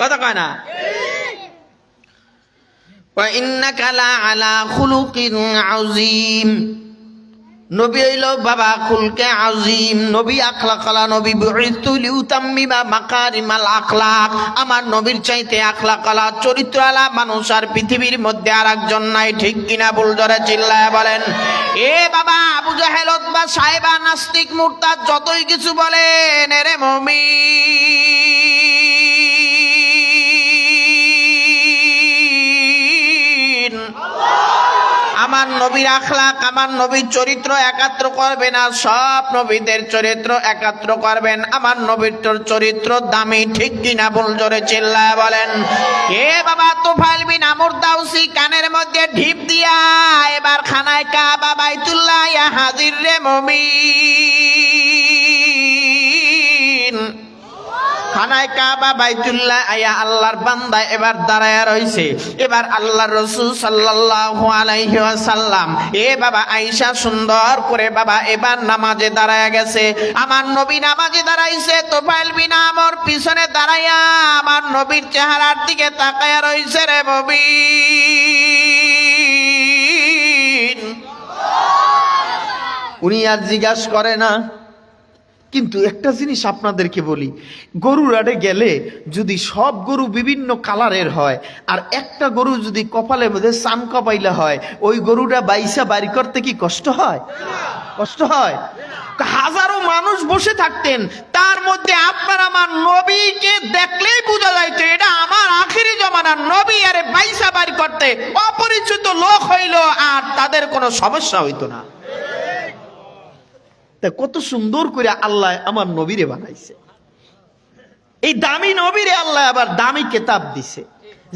কথা কয় না? ওয়া ইন্নাকা লা আলা খুলুকিন আযীম। নবী হইল বাবা খুলকে আযীম, নবী আখলাকালা, নবী বুইতু লিউতাম্মিমা মাকারিমাল আখলাক। আমার নবীর চাইতে আখলাকালা, চরিত্রওয়ালা মানুষ আর পৃথিবীর মধ্যে আর একজন নাই। ঠিক কিনা? বল জোরে চিল্লায়া বলেন। এ বাবা আবু জাহেল, উতবা, সাইবা, নাস্তিক, মুরতাদ যতই কিছু বলেন, এরে মুমিন, আমার নবীর আখলাক, আমার নবীর চরিত্র একাত্র করবেন, আর সব নবীদের চরিত্র একাত্র করবেন। আমার নবীর চরিত্র দামি। ঠিক কিনা? বল জোরে চিল্লায়া বলেন। এ বাবা তুফাইল বিন আমর দাউসি কানের মধ্যে ঢিপ দিয়া এবার খানায় কাবা বাইতুল্লাহ ইয়া হাজির রে মুমিন। খানায় কাবা বাইতুল্লাহ আয়া আল্লাহর বান্দা এবার দাঁড়ায়া রইছে। এবার আল্লাহর রাসূল সাল্লাল্লাহু আলাইহি ওয়াসাল্লাম এ বাবা আয়েশা সুন্দর করে বাবা এবার নামাজে দাঁড়ায়া গেছে। আমার নবী নামাজে দাঁড়াইছে, তুফাইল বিন আমর পিছনে দাঁড়ায়া আমার নবীর চেহারার দিকে তাকায়া রইছে রে মুমিন। উনি আর জিজ্ঞাসা করে না। কিন্তু একটা জিনিস আপনাদেরকে বলি, গরুর হাটে গেলে যদি সব গরু বিভিন্ন কালারের হয়, আর একটা গরু যদি কপালের মধ্যে চান কপাইলে হয়, ওই গরুটা বাইসা বাড়ি করতে কি কষ্ট হয়? কষ্ট হয়। হাজারো মানুষ বসে থাকতেন, তার মধ্যে আপনার আমার নবীকে দেখলেই বোঝা যাইতো এটা আমার আখিরি জমানার নবী। আরে বাইসা বাড়ি করতে অপরিচিত লোক হইল আর তাদের কোনো সমস্যা হইতো না। তা কত সুন্দর করে আল্লাহ আমার নবীরে বানাইছে। এই দামি নবীরে আল্লাহ আবার দামি কিতাব দিছে,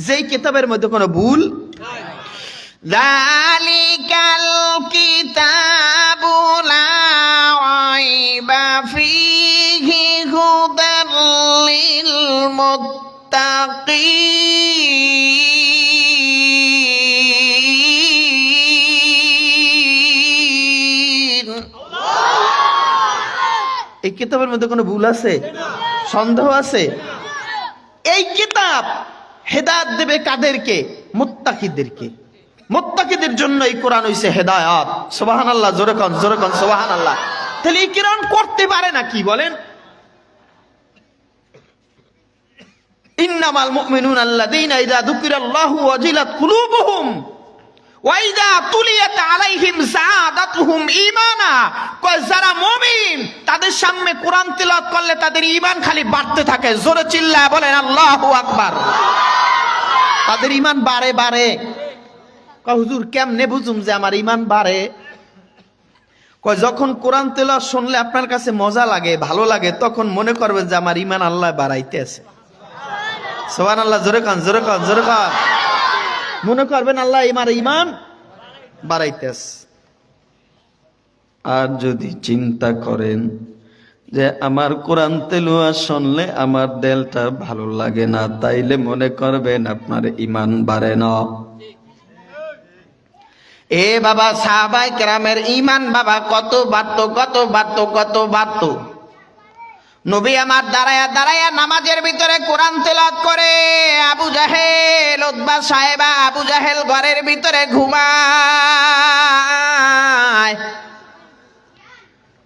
যেই কিতাবের মধ্যে কোনো ভুল নাই। যালিকাল কিতাবু লা রাইবা ফীহি হুদাল লিল মুত্তাকিন। এই কিতাবের মধ্যে কোনো ভুল আছে? সন্দেহ আছে? এই কিতাব হেদায়েত দেবে কাদেরকে? মুত্তাকিদেরকে। মুত্তাকিদের জন্য এই কোরআন হইছে হেদায়েত। সুবহানাল্লাহ। জোরে কোন, জোরে কোন সুবহানাল্লাহ। তাহলে এই কোরআন করতে পারে না কি বলেন? ইন্নামাল মুমিনুনা আল্লাযীনা ইযা যুকিরাল্লাহু ওয়াজিলাত কুলুবুহুম ওয়া ইযা তুলিয়াত আলাইহিম যাদাতুহুম ঈমানা। যারা মুমিন তাদের সামনে কোরআন তিলাওয়াত করলে তাদের ঈমান খালি বাড়তে থাকে। জোরে চিল্লায়া বলেন আল্লাহু আকবার। তাদের ঈমান বাড়ে বাড়ে। কয় হুজুর কেমনে বুঝুম যে আমার ঈমান বাড়ে? কয় যখন কোরআন তিলাওয়াত শুনলে আপনার কাছে মজা লাগে, ভালো লাগে, তখন মনে করবেন যে আমার ঈমান আল্লাহ বাড়াইতেছে। সুবহানাল্লাহ। জোরে কান, জোরে কান, জোরে কান। মনে করবেন আল্লাহ আমার ঈমান বাড়াইতেছে। আর যদি চিন্তা করেন যে আমার কোরআন তেলাওয়াত শুনলে আমার দিলটা ভালো লাগে না, তাইলে মনে করবেন আপনার ঈমান বাড়ে না। এ বাবা সাহাবায়ে কেরামের ঈমান বাবা কত বাড়তো, কত বাড়তো, কত বাড়তো। নবী আমার দাঁড়ায়া দাঁড়ায়া নামাজের ভিতরে কোরআন তেলাওয়াত করে। আবু জাহেল, উতবা সাহেবা, আবু জাহেল ঘরের ভিতরে ঘুমায়।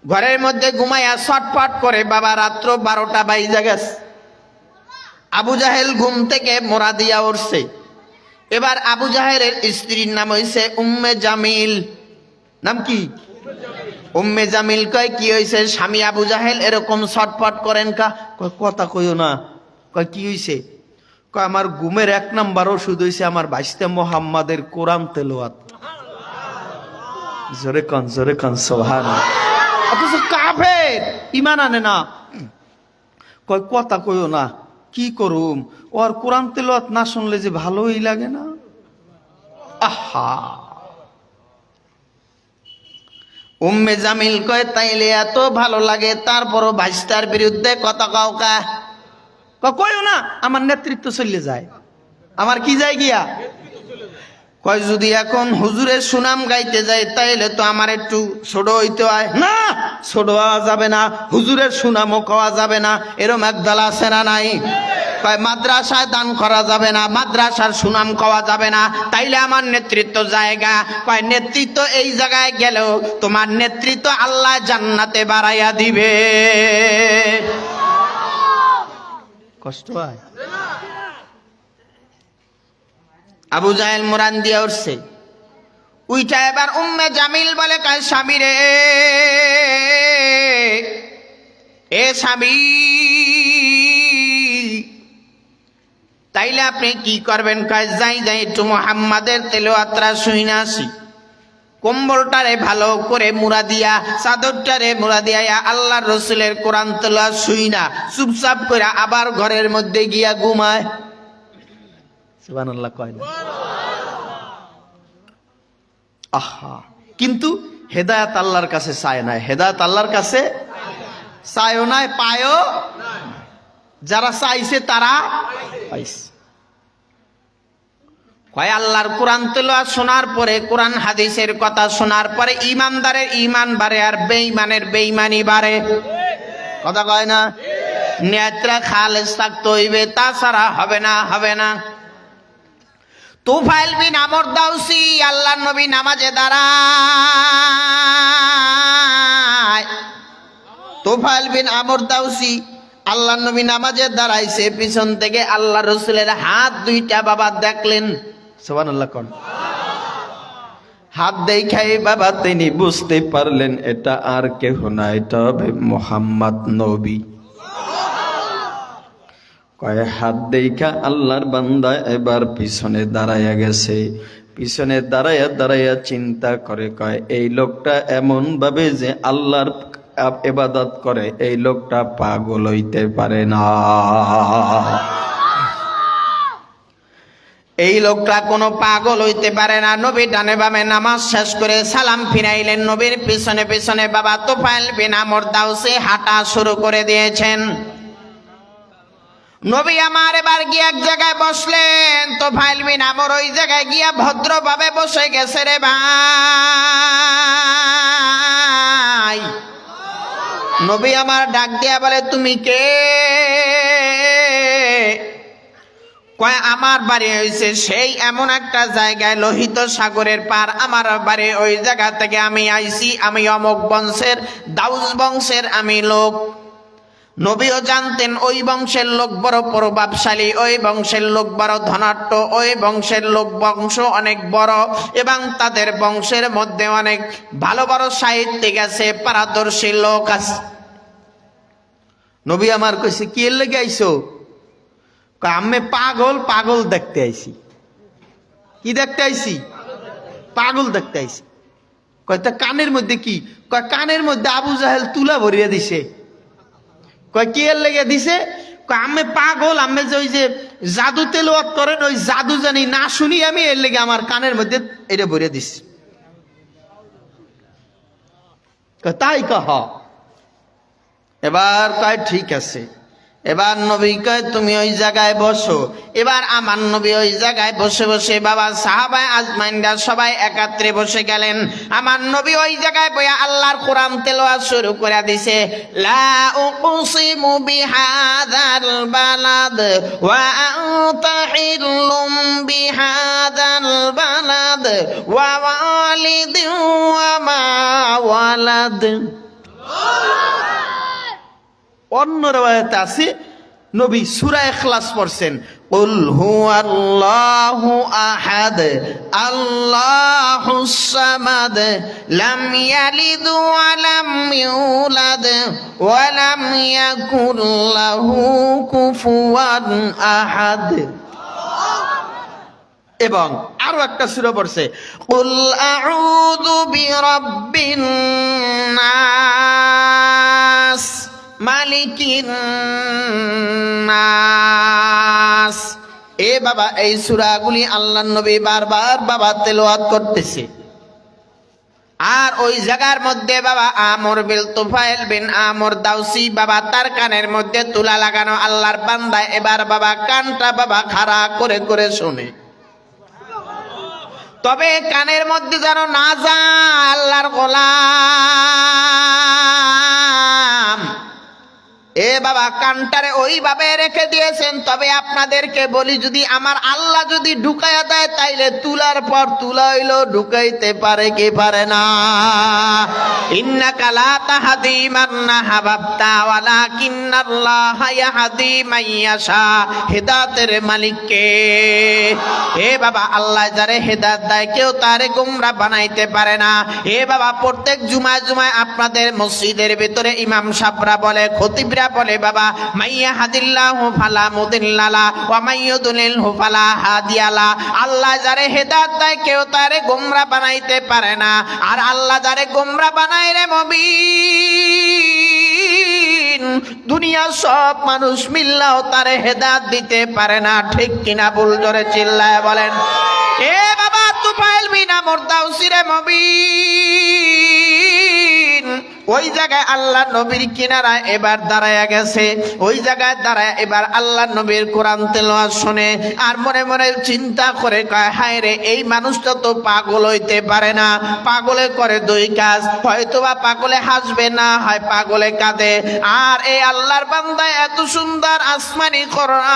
ঘরের মধ্যে ঘুমাইয়া ছটফট করে, বাবা রাত্র 12টা বাইজা গেছে। আবু জাহেল ঘুম থেকে মোরা দিয়া উঠছে। এবার আবু জাহেলের স্ত্রীর নাম হইছে উম্মে জামিল। নাম কি? উম্মে জামিল। কয় কি হইছে স্বামী আবু জাহেল এরকম ছটফট করেন কা? কয় কথা কইও না। কয় কি হইছে? কয় আমার ঘুমের 1 নাম্বার ওষুধ হইছে আমার ভাইস্তে মোহাম্মদের কোরআন তেলাওয়াত। জোরে কান সুবহানাল্লাহ। অথচ কাফের, ঈমান আনে না। কয় কথা কইও না, কি করুম, ওর কোরআন তেলাওয়াত না শুনলে যে ভালোই লাগে না। আহা। উম্মে জামিল কয় তাইলে এত ভালো লাগে তারপরও ভাইস্তার বিরুদ্ধে কথা কাও কা? কইও না, আমার নেতৃত্ব চলে যায়। আমার কি যায় গিয়া? কয় যদি এখন হুজুরের সুনাম গাইতে যাই তাইলে তো আমার একটু ছোট হইতে হয়। না, ছোট হওয়া যাবে না, হুজুরের সুনামও খাওয়া যাবে না, এরম একদল আছে না নাই? কয় মাদ্রাসায় দান করা যাবে না, মাদ্রাসার সুনাম খাওয়া যাবে না, তাইলে আমার নেতৃত্ব জায়গা। কয় নেতৃত্ব এই জায়গায় গেলেও তোমার নেতৃত্ব আল্লাহ জান্নাতে বাড়াইয়া দিবে। কষ্ট হয়। আবু জাহেল মুরান দিয়া উঠছে। উইটা এবার উম্মে জামিল বলে, কয় স্বামী রে, এ স্বামী, তাইলে আপনি কি করবেন? কয় যাই একটু মুহাম্মাদের তেলাওয়াতটা শুইনা আসি। কম্বলটারে ভালো করে মুড়া দিয়া, চাদরটারে মুড়া দিয়া আল্লাহর রাসূলের কোরআন তেলাওয়াত শুইনা চুপচাপ করে আবার ঘরের মধ্যে গিয়া ঘুমায়। সুবহানাল্লাহ কয় না? আহা। কিন্তু হেদায়েত আল্লাহর কাছে চায় না, হেদায়েত আল্লাহর কাছে চায়ও না, পায়ও। যারা চাইছে তারা পাইছে। কয় আল্লাহর কোরআন তেলাওয়াত শোনার পরে, কোরআন হাদিসের কথা শোনার পরে ঈমানদারের ঈমান বাড়ে আর বেঈমানের বেঈমানি বাড়ে। কথা কয় না? নিয়তটা খালেস থাকতে হইবে, তাছাড়া হবে না, হবে না। তুফাইল বিন আমর দাউসি আল্লাহর নবী নামাজে দাঁড়ায়। তুফাইল বিন আমর দাউসি আল্লাহর নবী নামাজে দাঁড়াইছে, পিছন থেকে আল্লাহর রাসূলের হাত 2টা বাবা দেখলেন। সুবহানাল্লাহ কোন? হাত দেখাই বাবা তিনি বুঝতে পারলেন এটা আর কেউ না, এটা হবে মুহাম্মদ নবী। কয় হাত দেখা আল্লাহর বান্দা এবার পিছনে দাঁড়াইয়া গেছে। পিছনে দাঁড়াইয়া দাঁড়াইয়া চিন্তা করে, কয় এই লোকটা এমন ভাবে যে আল্লাহর ইবাদত করে, এই লোকটা পাগল হইতে পারে না। এই লোকটা কোনো পাগল হইতে পারে না। নবী ডানে বামে নামাজ শেষ করে সালাম ফিরাইলেন। নবীর পিছনে পিছনে বাবা তুফাইল বিন আমর দাউসি হাঁটা শুরু করে দিয়েছেন। নবী আমার এবার গিয়ে এক জায়গায় বসলেন। তুফাইল বিন আমর ওই জায়গায় গিয়া ভদ্রভাবে বসে গেছে। রে ভাই, নবী আমার ডাক দিয়া বলে, তুমি কে? কয় আমার বাড়ি হইছে সেই এমন একটা জায়গায় লোহিত সাগরের পার, আমার বাড়ি ওই জায়গা থেকে আমি আইছি, আমি অমুক বংশের, দাউস বংশের আমি লোক। নবীও জানতেন ওই বংশের লোক বড় প্রভাবশালী, ওই বংশের লোক বড় ধনাঢ্য, ওই বংশের লোক বংশ অনেক বড় এবং তাদের বংশের মধ্যে অনেক ভালো বড় সাহিত্যিক আছে, পারদর্শী লোক আছে। নবী আমার কইছে, কি এর লেগে আইছো? আমি পাগল, পাগল দেখতে আইছি। কি দেখতে আইছি? পাগল দেখতে আইছি। কয় তা কানের মধ্যে কি? কয় কানের মধ্যে আবু জাহেল তুলা ভরিয়া দিছে। কয় কি এর লেগে দিছে? কয় আমি পাগল, আমি যে ওই যে জাদু তেলাওয়াত করেন ওই জাদু জানি না শুনি আমি, এর লেগে আমার কানের মধ্যে এটা ভরিয়া দিছে। তাই কহ? এবার কয় ঠিক আছে। এবার নবী কয় তুমি ওই জায়গায় বসো। এবার আমার নবী ওই জায়গায় বসে বসে বাবা সাহাবায়ে আজমাইনরা সবাই একাত্রে বসে গেলেন। আমার নবী ওই জায়গায় বইয়া আল্লাহর কোরআন তেলাওয়াত শুরু করে দিছে। লা উকসিমু বিহাযাল বালাদ ওয়া আনতা হিল্লুম বিহাযাল বালাদ ওয়া ওয়ালিদিন ওয়া মা ওয়ালাদ।
অন্য রওয়ায়াতে আছে নবী সূরা ইখলাস পড়ছেন,
কুল হুয়াল্লাহু আহাদ আল্লাহুস সামাদ লাম ইয়ালিদ ওয়া লাম ইউলাদ ওয়া লাম ইয়াকুল লাহু কুফুয়ান আহাদ।
এবং আরো একটা সূরা পড়ছে,
কুল আউযু বিরাব্বিন নাস মালিকিন নাস। এ বাবা এই সূরাগুলি আল্লাহর নবী বারবার বাবা তেলাওয়াত করতেছে। আর ওই জায়গার মধ্যে বাবা আমর বিন তুফাইল বিন আমর দাউসি বাবা তার কানের মধ্যে তুলা লাগানো আল্লাহর বান্দা এবার বাবা কানটা বাবা খাড়া করে করে শুনে। তবে কানের মধ্যে যেন না যায় আল্লাহর গোলাম। এ বাবা কানটারে ওইভাবে রেখে দিয়েছেন। তবে আপনাদেরকে বলি, যদি আমার আল্লাহ যদি ঢুকাইয়া দেয় তাইলে তুলার পর তুলা হইলো ঢুকাইতে পারে কি পারে না? ইন্নাকা লা তাহদি মান আহবাবতা ওয়ালাকিন্নাল্লাহা ইয়াহদি মান ইয়াশা। হেদায়েতের মালিক কে? এ বাবা আল্লাহ যারে হেদায়েত দেয় কেউ তারে গোমরা বানাইতে পারে না। এ বাবা প্রত্যেক জুমায় জুমায় আপনাদের মসজিদের ভিতরে ইমাম সাহেবরা বলে, খতিবরা বলে বাবা মাইয়া হাদিল্লাহু ফালা মুদিল্লালা ওয়া মাইয়ুদলিলহু ফালা হাদিয়ালা। আল্লাহ যারে হেদায়েত দেয় কেউ তারে গোমরা বানাইতে পারে না। আর আল্লাহ যারে গোমরা বানায় রে মুমিন, দুনিয়ার সব মানুষ মিল্লাও তারে হেদায়েত দিতে পারে না। ঠিক কিনা ভুল? জোরে চিল্লায় বলেন। এ বাবা তুফাইল বিন আমর দাউসি রে মুমিন ওই জায়গায় আল্লাহ নবীর কিনারায় এবার দাঁড়ায়া গেছে। ওই জায়গায় দাঁড়ায় এবার আল্লাহ নবীর কোরআন তেলাওয়াত শুনে আর মনে মনে চিন্তা করে কয়, হায় রে এই মানুষটা তো পাগল হইতে পারে না। পাগলে করে দুই কাজ, হয়তোবা পাগলে হাসবে, না হয় পাগলে কাঁদে। আর এই আল্লাহর বান্দা এত সুন্দর আসমানি কোরআন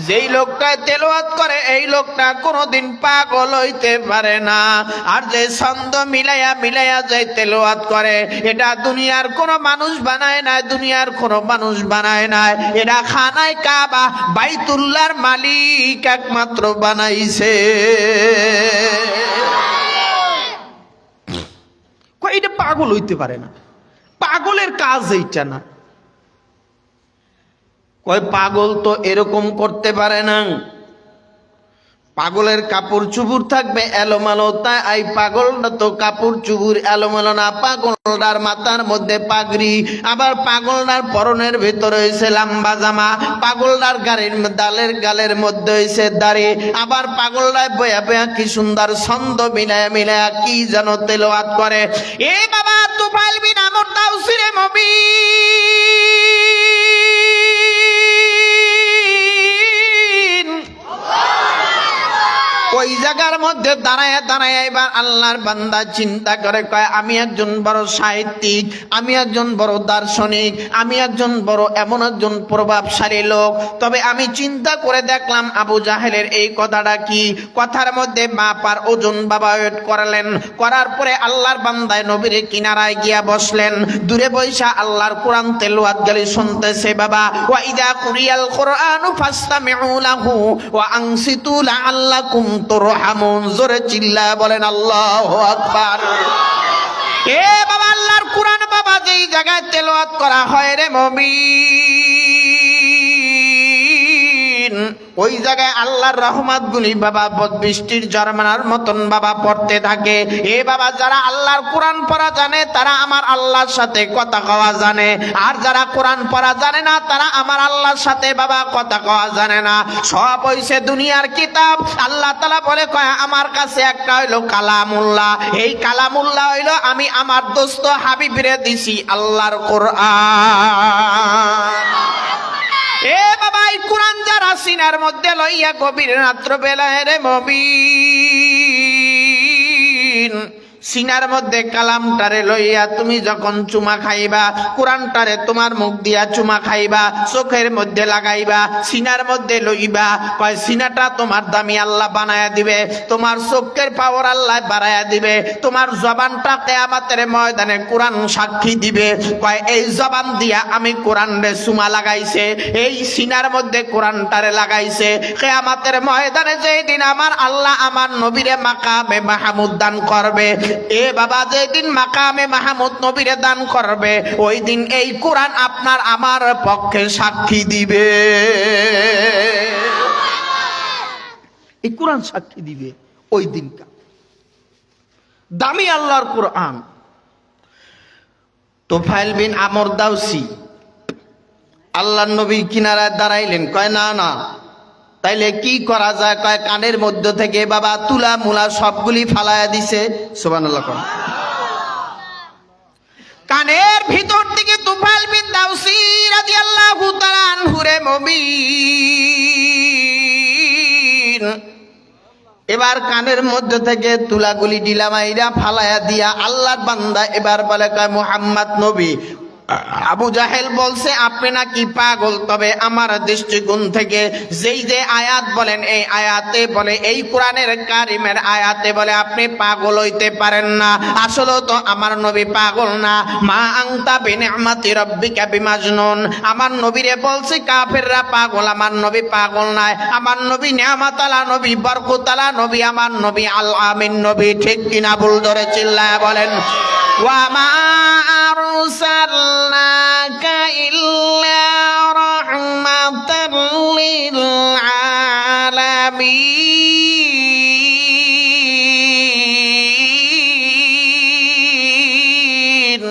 যেই লোকটা তেলাওয়াত করে এই লোকটা কোনোদিন পাগল হইতে পারে না। আর যে ছন্দ মিলাইয়া মিলাইয়া যে তেলাওয়াত করে এটা দুনিয়ার কোনো মানুষ বানায় নাই, দুনিয়ার কোনো মানুষ বানায় নাই। এটা খানায় কাবা বাইতুল্লাহর মালিক একমাত্র বানাইছে।
এটা পাগল হইতে পারে না, পাগলের কাজ এইটা না।
কয় পাগল তো এরকম করতে পারে না। পাগলের কাপড় চুপুর থাকবে এলোমেলো, তাই এই পাগলটা তো কাপড় চুপুর এলোমেলো না। পাগলটার মাথার মধ্যে পাগড়ি, আবার পাগলটার পরনের ভিতরে হয়েছে লম্বা জামা, পাগলটার গালের মধ্যে হয়েছে দাড়ি, আবার পাগলটায় বয়া বয়া কি সুন্দর ছন্দ মিলায়া মিলায়া কি যেন তেলাওয়াত করে। এ বাবা তুফাইল বিন আমর দাউসি রে মুমিন ওই জায়গার মধ্যে দাঁড়ায় দাঁড়ায় এবার আল্লাহর বান্দা চিন্তা করে, কয় আমি একজন বড় সাহিত্যিক, আমি একজন বড় দার্শনিক, আমি একজন বড় এমন একজন প্রভাবশালী লোক। তবে আমি চিন্তা করে দেখলাম আবু জাহেলের এই কথাটা কি। কথার মধ্যে মাপার ওজন বাবা ওয়েট করালেন। করার পরে আল্লাহর বান্দায় নবীর কিনারায় গিয়া বসলেন। দূরে বৈশা আল্লাহর কোরআন তেলাওয়াত গালি শুনতেছে বাবা। ওয়া ইদা কুরিয়াল কুরআনু ফাসতামিউ লাহু ওয়া আনসিতু লাআল্লাকুম তুরহামুন। জোরে চিল্লায় বলেন আল্লাহু আকবার। এ বাবা আল্লাহর কোরআন বাবা যেই জায়গায় তেলাওয়াত করা হয় রে মুমিন ওই জায়গায় আল্লাহর রহমত গুলি বাবা বৃষ্টির ঝরনার মতন বাবা পড়তে থাকে। এ বাবা যারা আল্লাহর কোরআন পড়া জানে তারা আমার আল্লাহর সাথে কথা কওয়া জানে, আর যারা কোরআন পড়া জানে না তারা আমার আল্লাহর সাথে বাবা কথা কওয়া জানে না। সব হইছে দুনিয়ার কিতাব। আল্লাহ তাআলা বলে কয় আমার কাছে একটা হইলো কালামুল্লাহ, এই কালামুল্লাহ হইলো আমি আমার দোস্ত হাবিবরে দিছি আল্লাহর কোরআন। এ বাবা এই কোরআন যারা সিনার মধ্যে লইয়া গভীর রাত্র বেলায় রে মবিন সিনার মধ্যে কালামটারে লইয়া তুমি যখন চুমা খাইবা, কোরআনটারে তোমার মুখ দিয়া চুমা খাইবা, চোখের মধ্যে লাগাইবা, সিনার মধ্যে লইবা, কয় সিনাটা তোমার দামি আল্লাহ বানায়া দিবে, তোমার চোখের পাওয়ার আল্লাহ বাড়ায়া দিবে, তোমার জবানটা কিয়ামতের ময়দানে কোরআন সাক্ষী দিবে। কয় এই জবান দিয়া আমি কোরআনরে চুমা লাগাইছে, এই সিনার মধ্যে কোরআনটারে লাগাইছে, কিয়ামতের ময়দানে যেই দিন আমার আল্লাহ আমার নবীরে মাকামে মাহমুদ দান করবে, এ বাবা যেদিন মাকামে মাহমুদ নবীরে দান করবে, ওই দিন এই কোরআন আপনার আমার পক্ষে সাক্ষী দিবে।
এই কোরআন সাক্ষী দিবে ওই দিনটা। দামি আল্লাহর কোরআন।
তোফাইল বিন আমর দাউসি আল্লাহর নবীর কিনারায় দাঁড়াইলেন, কয় না না তাইলে কি করা যায়? কয় কানের মধ্যে থেকে বাবা তুলা মুলা সবগুলি ফালায়া দিছে। সুবহানাল্লাহ। কানের ভিতর থেকে তুফাইল বিন দাউসি রাদিয়াল্লাহু তাআলা আনহু রে মুমিন এবার কানের মধ্যে থেকে তুলাগুলি ডিলামাইরা ফালায়া দিয়া আল্লাহর বান্দা এবার বলে কয় মুহাম্মদ নবী। আবু জাহেল বলছে আপনি নাকি পাগল, তবে আমার দৃষ্টিকোণ থেকে যেই যে আয়াত বলেন এই আয়াতে বলে, এই কোরআনের কারিমের আয়াতে বলে আপনি পাগল হইতে পারেন না। আসলে তো আমার নবী পাগল না। মা আনতা বিনিআমাতি রাব্বিকা বিমাজনুন, আমার নবীরে বলছে কাফেররা পাগল, আমার নবী পাগল নাই। আমার নবী নিয়ামতালা নবী, বরকতালা নবী, আমার নবী আল আমিন নবী। ঠিক কিনা? ভুল ধরে চিল্লায় বলেন ওয়া মা আরসালনাকা ইল্লা রাহমাতাল লিল আলামিন।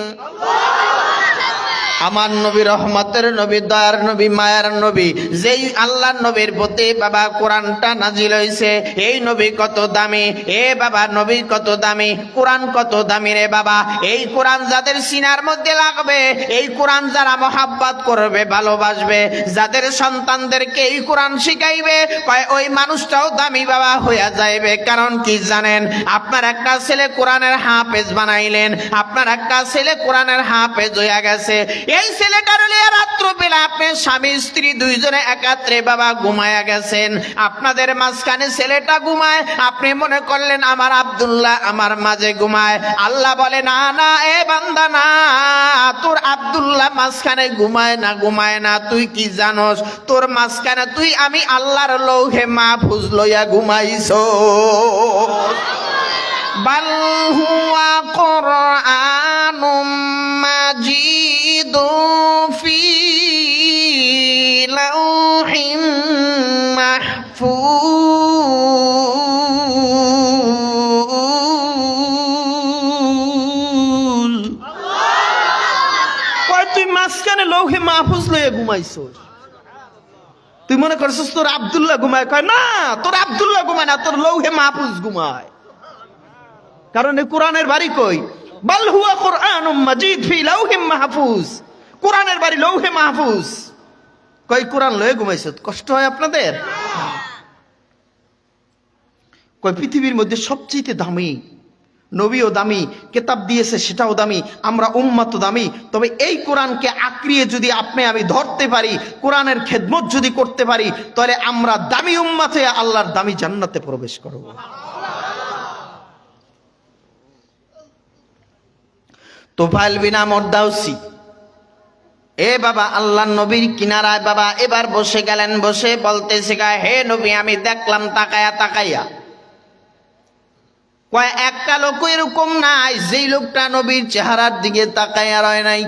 আমার নবী রহমতের নবী, দয়ার নবী, মায়ার নবী, যেই আল্লাহর নবীর প্রতি বাবা কোরআনটা নাজিল হইছে, এই নবী কত দামি। এ বাবা নবী কত দামি, কোরআন কত দামি রে বাবা। এই কোরআন যাদের সিনার মধ্যে লাগবে, এই কোরআন যারা মহাব্বত করবে, ভালোবাসবে, যাদের সন্তানদেরকে এই কোরআন শিখাইবে, কয় ওই মানুষটাও দামি বাবা হইয়া যাইবে। কারণ কি জানেন? আপনার একটা ছেলে কোরআনের হাফেজ বানাইলেন, আপনার একটা ছেলে কোরআনের হাফেজ হইয়া গেছে, এই ছেলেটার লিয়ে রাত্র বেলা আপনি স্বামী স্ত্রী দুইজনে একাত্রে বাবা ঘুমায়া গেছেন, আপনাদের মাঝখানে ছেলেটা ঘুমায়, আপনি মনে করলেন আমার আব্দুল্লাহ আমার মাঝে ঘুমায়। আল্লাহ বলে না না এ বান্দা না, তোর আব্দুল্লাহ মাঝখানে ঘুমায় না, ঘুমায় না। তুই কি জানোস? তোর মাঝখানে তুই আমি আল্লাহর লৌহে মাহফুজ লইয়া ঘুমাইছো। বাল হুয়া কুরআনুম মাজিদুন ফি লাউহিম মাহফুজ।
কয় তুই মাঝখানে লৌহে মাহফুজ লইয়া ঘুমাইছস? তুই মনে করছিস তোর আব্দুল্লাহ ঘুমায়? কয় না, তোর আব্দুল্লাহ ঘুমায় না, তোর লৌহে মাহফুজ ঘুমায়। কারণ এই কোরআনের বাড়ি কই? বাল হুয়া কুরআনুম মাজিদ ফি লাউহিম মাহফুজ। কোরআনের বাড়ি লৌহে মাহফুজ। কই কোরআন লয়ে ঘুমাইছ? কষ্ট হয় আপনাদের? কই পৃথিবীর মধ্যে সবচেয়ে দামি নবীও দামি, কিতাব দিয়েছে সেটাও দামি, আমরা উম্মত দামি। তবে এই কোরআনকে আঁকড়িয়ে যদি আপনি আমি ধরতে পারি, কোরআনের খেদমত যদি করতে পারি, তাহলে আমরা দামি উম্মত হয়ে আল্লাহর দামি জান্নাতে প্রবেশ করব।
তোফাইল বিন আমর দাউসি এ বাবা আল্লাহর নবীর কিনারায় বাবা এবার বসে গেলেন। বসে বলতেছে হে নবী আমি দেখলাম তাকায়া তাকাইয়া, কয় একটা লোক এরকম নাই যেই লোকটা নবীর চেহারার দিকে তাকাইয়া রয় নাই।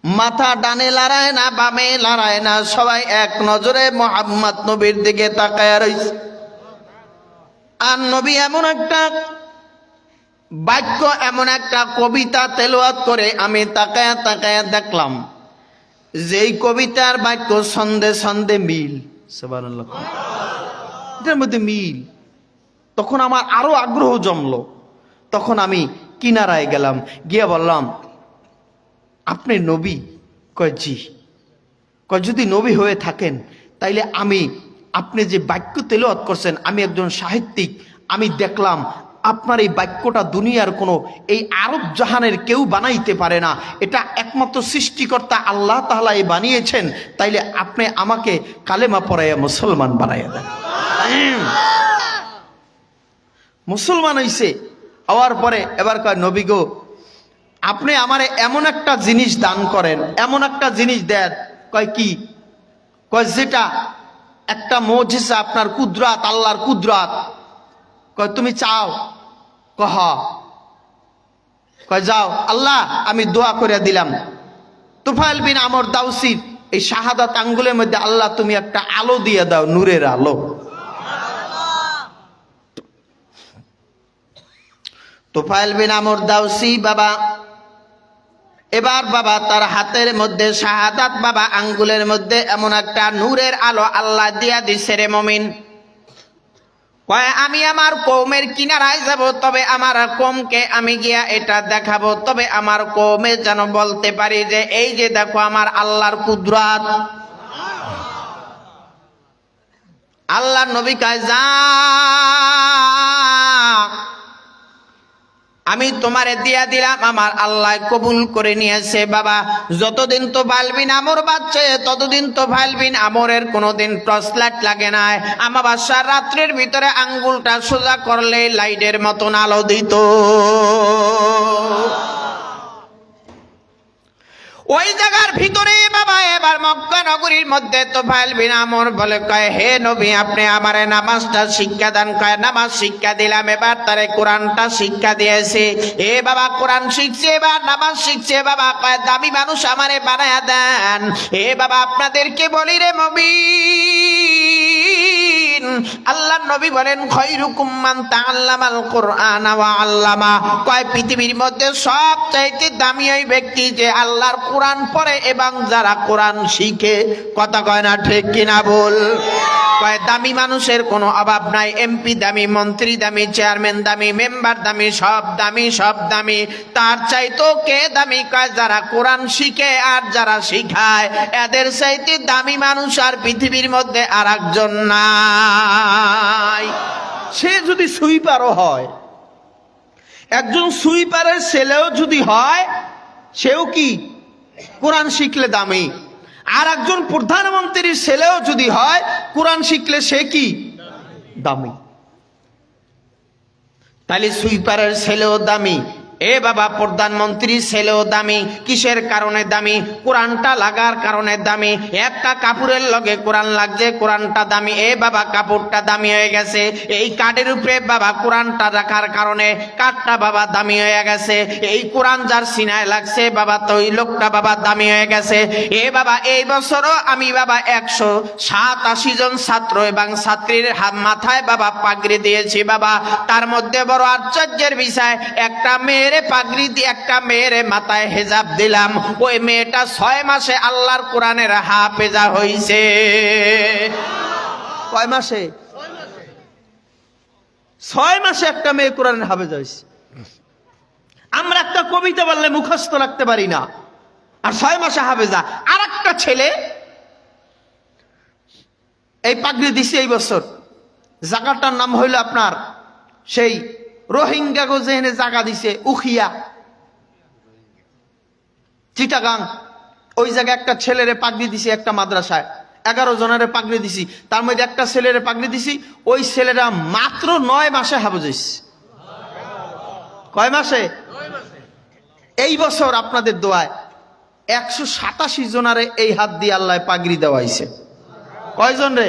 মাথা ডানে লড়ায় না বামে লড়ায় না, সবাই এক নজরে মুহাম্মদ নবীর দিকে তাকায় রইছে। আর নবী এমন একটা বাক্য, এমন একটা কবিতা তেলাওয়াত করে আমি তাকায়া তাকায়া দেখলাম, যেই কবিতার বাক্য ছন্দে ছন্দে মিল, সুবহানাল্লাহ, এটার মধ্যে মিল। তখন আমার আরো আগ্রহ জমলো। তখন আমি কিনারায় গেলাম, গিয়ে বললাম, আপনি নবী? কয় জি। কয় যদি নবী হয়ে থাকেন তাইলে আমি, আপনি যে বাক্য তেলাওয়াত করছেন, আমি একজন সাহিত্যিক, আমি দেখলাম আপনার এই বাক্যটা দুনিয়ার কোনো, এই আরব জাহানের কেউ বানাইতে পারে না, এটা একমাত্র সৃষ্টিকর্তা আল্লাহ তাআলা বানিয়েছেন, তাইলে আপনি আমাকে কালেমা পড়াইয়া মুসলমান বানাইয়া দেন। মুসলমান হইছে। হওয়ার পরে এবার কয়, নবী গো, আপনি আমারে এমন একটা জিনিস দান করেন, এমন একটা জিনিস দেন। কয় কি? কয় যেটা একটা মুজিজা, আপনার কুদরাত, আল্লাহর কুদরাত। কয় তুমি চাও? কহ। কয় যাও, আল্লাহ আমি দোয়া করে দিলাম, তুফাইল বিন আমর দাউসির এই শাহাদাত আঙ্গুলের মধ্যে আল্লাহ তুমি একটা আলো দিয়ে দাও, নূরের আলো। তুফাইল বিন আমর দাউসি বাবা, এবার বাবা তার হাতের মধ্যে শাহাদাত বাবা আঙ্গুলের মধ্যে এমন একটা নূরের আলো আল্লাহ দিয়া দিছে রে মুমিন। কয় আমি আমার কওমের কিনারায় যাব, তবে আমার কওমকে আমি গিয়া এটা দেখাবো, তবে আমার কওমে যেন বলতে পারি যে এই যে দেখো আমার আল্লাহর কুদরত। আল্লাহর নবী কয় যা, আমি তোমারে দিয়া দিলাম, আমার আল্লাহ কবুল করে নিয়েছে। বাবা যতদিন তো বালবিন আমর বাচ্চে, ততদিন তো বালবিন আমরের কোনোদিন টর্চলাইট লাগে নাই। আমাবাসার রাত্রের ভিতরে আঙ্গুলটা সোজা করলে লাইটের মতন আলো দিত। ওই জায়গার ভিতরে বাবা এবার মক্কা নগরীর মধ্যে তুফাইল বিন আমর বলে, কয় হে নবী আপনি আমারে নামাজটা শিক্ষা দান। কয় নামাজ শিক্ষা দিলাম, এবার তারে কোরআনটা শিক্ষা দিয়েছে। এ বাবা কোরআন শিখছে, এবার নামাজ শিখছে। বাবা কয় দামি মানুষ আমারে বানায়া দেন। এ বাবা আপনাদেরকে বলি রে মুমিন, আল্লাহর নবী বলেন খায়রুকুম মান তাআল্লামাল কুরআন ওয়া আল্লামা। কয় পৃথিবীর মধ্যে সবচাইতে দামি ওই ব্যক্তি যে আল্লাহর কোরআন পড়ে এবং যারা কোরআন শিখে। কথা কয় না ঠিক কিনা বল? কয় দামি মানুষের কোনো অভাব নাই, এমপি দামি, মন্ত্রী দামি, চেয়ারম্যান দামি, মেম্বার দামি, সব দামি, সব দামি। তার চাইতো কে দামি? কয় যারা কোরআন শিখে আর যারা শিখায়, এদের চাইতে দামি মানুষ আর পৃথিবীর মধ্যে আর একজন নাই।
সে যদি সুইপারও হয়, একজন সুইপারের ছেলেও যদি হয়, সেও কি কোরআন শিখলে দামি। আর একজন প্রধানমন্ত্রীর ছেলেও যদি হয়, কোরআন শিখলে সে কি দামি।
তাহলে সুইপারের ছেলেও দামি, এ বাবা প্রধানমন্ত্রী ছেলেও দামি। কিসের কারণে দামি? কোরআনটা লাগার কারণে দামি। একটা কাপড়ের লগে কোরআন লাগছে, কোরআনটা দামি। এ বাবা কাপড়টা দামি হয়ে গেছে। এই কাঠের উপরে বাবা কোরআনটা রাখার কারণে কাঠটা বাবা দামি হয়ে গেছে। এই কোরআন যার সিনায় লাগছে বাবা, তো ওই লোকটা বাবা দামি হয়ে গেছে। এ বাবা এই বছরও আমি বাবা 187 জন ছাত্র এবং ছাত্রীর মাথায় বাবা পাগড়ি দিয়েছি বাবা। তার মধ্যে বড় আশ্চর্যের বিষয়, একটা মেয়ের পাগড়ি দিয়ে একটা মেয়ের মাথায় হেজাব দিলাম। ওই মেয়েটা 6 মাসে আল্লাহর কোরআনের হাফেজা হইছে।
কয় মাসে? 6 মাসে একটা মেয়ে কোরআনের হাফেজা হইছে। আমরা একটা কবিতা বললে মুখস্থ রাখতে পারি না, আর 6 মাসে হাফেজা। আর একটা ছেলে এই পাগড়ি দিছে এই বছর, জায়গাটার নাম হইল আপনার সেই রোহিঙ্গা গো যেখানে জায়গা দিছে উখিয়া, চিটাগাং, ওই জায়গায় একটা ছেলেরে পাগড়ি দিছি একটা মাদ্রাসায়। 11 জনের পাগড়ি দিছি, তার মধ্যে একটা ছেলেরে পাগড়ি দিছি। ওই ছেলেরা মাত্র 9 মাসে হাফেজ হইছে। কয় মাসে? এই বছর আপনাদের দোয়ায় 187 জনারে এই হাত দিয়ে আল্লাহ পাগড়ি দেওয়াইছে। কয়জন রে?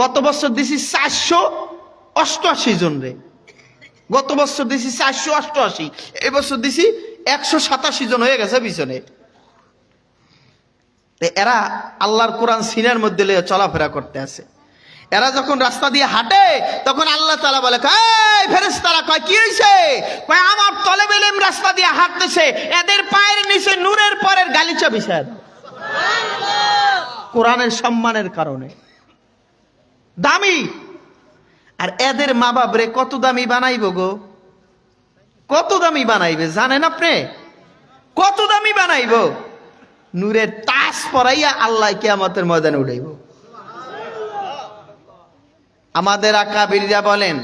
গত বছর দিছি 488 জন রে। গত বছর দিছি 488, এবছর দিছি 187 জন হয়ে গেছে পিছনে। তো এরা আল্লাহর কোরআন সিনার মধ্যে লিয়ে চলাফেরা করতে আছে। এরা যখন রাস্তা দিয়ে হাঁটে তখন আল্লাহ তাআলা বলে, এই ফেরেশতারা, কয় কি হইছে? কয় আমার তলেব ইলম রাস্তা দিয়ে হাঁটতেছে, এদের পায়ের নিচে নূরের পরের গালিচা বিছায় দাও। কোরআনের সম্মানের কারণে দামি। আর এদের মা বাপ রে কত দামি বানাইব গো, কত দামি বানাইবে জানেন আপনি? কত দামি বানাইব? নূরের তাজ পরাইয়া আল্লাহ কিয়ামতের ময়দানে উঠাইব। আমাদের আকাবিররা বলেন,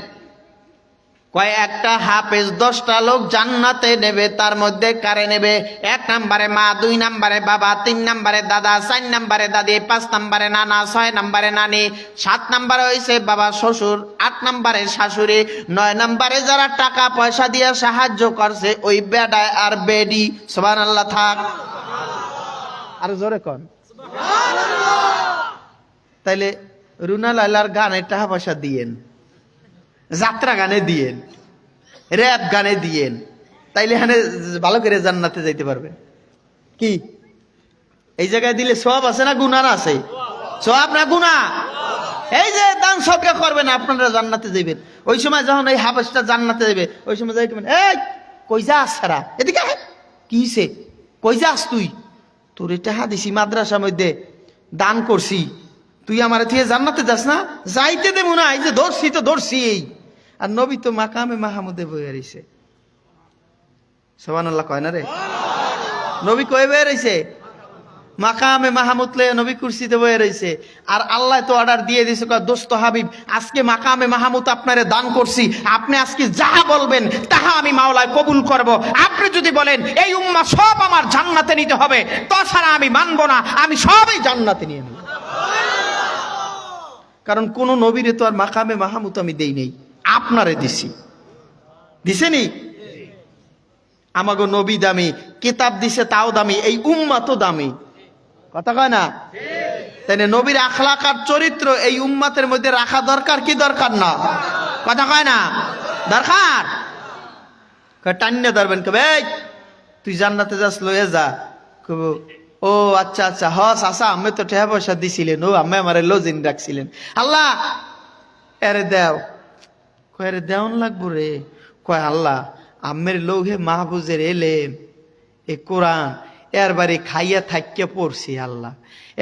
কয় একটা হাফেজ 10টা লোক জান্নাতে নেবে, তার মধ্যে কারে নেবে? 1 নম্বরে মা, 2 নম্বরে বাবা, 3 নম্বরে দাদা, 4 নম্বরে দাদি, 5 নম্বরে নানা, 6 নম্বরে নানি, 7 নম্বরে হইছে বাবা শ্বশুর, 8 নম্বরে শাশুড়ি, 9 নম্বরে যারা টাকা পয়সা দিয়ে সাহায্য করছে ওই বেডা আর বেডি। সুবহানাল্লাহ থাক, আর জোরে কোন তাইলে রুনা লাইলার গানে টাকা পয়সা দিয়েন, যাত্রা গানে দিয়েন, র‍্যাপ গানে দিয়েন, তাইলে এখানে ভালো করে জান্নাতে যাইতে পারবে। কি এই জায়গায় দিলে সওয়াব আছে না গুনাহ আছে? সওয়াব না গুনাহ? এই যে দান সদকা করবেন আপনারা জান্নাতে যাবেন। ওই সময় যখন এই হাফেজটা জান্নাতে যাবে ওই সময় যাই কেমন, এই কই যাস সারা, এদিকে আয়। কি হইছে? কই যাস তুই? তোর টাকা দিছি মাদ্রাসার মধ্যে দান করছি, তুই আমার থেকে জান্নাতে যাস না? যাইতে দেব না, এই যে ধরছি তো ধরছি। আর নবী তো মাকামে মাহমুদে বয়ে রইছে। সুবহানাল্লাহ কয় না রে? নবী কই বয়ে রইছে? মাকামে মাহমুদ লে নবী কুরসিতে বয়ে রইছে। আর আল্লাহ তো অর্ডার দিয়ে দিয়েছে, কয় দোস্ত হাবিব, আজকে মাকামে মাহমুদ আপনারে দান করছি, আপনি আজকে যাহা বলবেন তাহা আমি মাওলায় কবুল করব। আপনি যদি বলেন এই উম্মাহ সব আমার জান্নাতে নিতে হবে, তাছাড়া আমি মানব না, আমি সবই জান্নাতে নিয়ে নেব। কারণ কোন নবীরে তো আর মাকামে মাহমুদ আমি দেই নেই, আপনারে দিছি। দিছেনি? আমাগো নবী দামি, কিতাব দিছে তাও দামি, এই উম্মাহ তো দামি। কথা কয় না? তাই না? নবীর আখলাক আর চরিত্র এই উম্মাতের মধ্যে রাখা দরকার কি দরকার না? কথা কয় না? দরকার। টান্নে ধরবেন, কবে এই তুই জান্নাতে যাস, লয়ে যা। কব ও আচ্ছা আচ্ছা, হস আসা, আমি তো টাকা পয়সা দিছিলেন, ও আমি আমার লজিন রাখছিলেন, আল্লাহ এরে দেও। কয় রে দেওয়ান লাগবো রে? কয় আল্লাহ আমের লোহে মাহফুজের এলেম, এ কোরআন এর বাড়ি খাইয়া থাকিয়া পড়ছি, আল্লাহ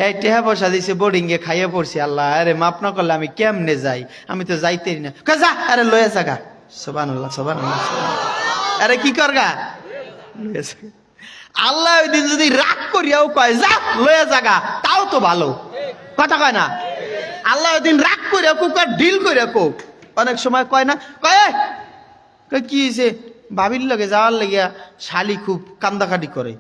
এই টেহা পয়সা দিছে বোর্ডিং এ খাইয়া পড়ছি, আল্লাহ আরে মাফ না করলে আমি কেমনে যাই? আমি তো যাইতেই না। যা, আরে লয়ে জাগা। সুবহানাল্লাহ সুবহানাল্লাহ। আরে কি করগা? লয়ে জাগা। আল্লাহ ওই দিন যদি রাগ করিয়াও কয় যা লয়ে জাগা, তাও তো ভালো। কথা কয় না? আল্লাহ ওই দিন রাগ করিয়া কোক আর ডিল করিয়া কোক। অনেক সময় কয় না, কয় কি হয়েছে? ভাবির লগে যাওয়ার লেগিয়া শালি খুব কান্দাকাটি করে।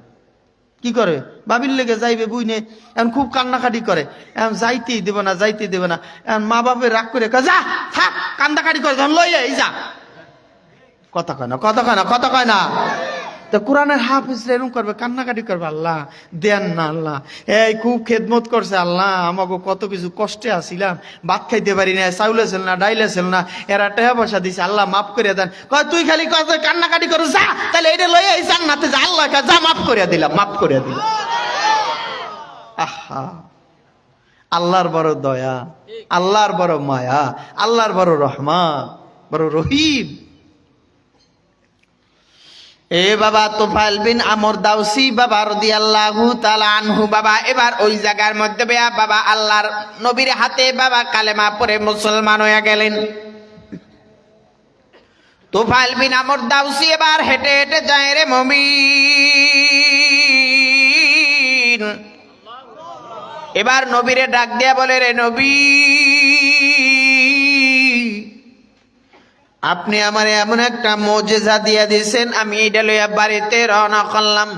কি করে? ভাবির লেগে যাইবে বুঝনে, এখন খুব কান্নাকাটি করে, এখন যাইতেই দেব না, যাইতেই দেব না। এখন মা বাপের রাগ করে যা থাক, কান্দাকাটি করে যখন লইয়া এই যা। কথা কয় না? কথা কয় না? কথা কয় না? তো কোরআনের হাফেজরা এরকম করবে, কান্নাকাটি করবে, আল্লাহ দেন না, আল্লাহ এই খুব খেদমত করছে, আল্লাহ আমাকে কত কিছু কষ্টে আসিলাম, ভাত খাইতে পারি না, চাউলে ছিল না, ডাইলে ছিল না, এরা টাকা পয়সা দিছে, আল্লাহ মাফ করে দেন। কয় তুই খালি কান্নাকাটি করো, যা তাহলে এটা লইয়া এই জান্নাতে যা, আল্লাহ যা মাফ করে দিলাম, মাফ করে দিলাম। আহা, আল্লাহর বড় দয়া, আল্লাহর বড় মায়া, আল্লাহর বড় রহমান, বড় রহিম। এ বাবা তুফাইল বিন আমর দাউসি বাবা রাদিয়াল্লাহু তাআলা আনহু বাবা এবার ওই জায়গার মধ্যে বাবা আল্লাহর নবীর হাতে বাবা কালেমা পড়ে মুসলমান হয়ে গেলেন। তুফাইল বিন আমর দাউসি এবার হেঁটে হেঁটে যায় রে মুমিন। এবার নবীরে ডাক দিয়া বলে, রে নবী, আপনি আমার এমন একটা মুজিজা দিয়া দিয়েছেন, আমি এটা লইয়া বাড়িতে রওনা করলাম।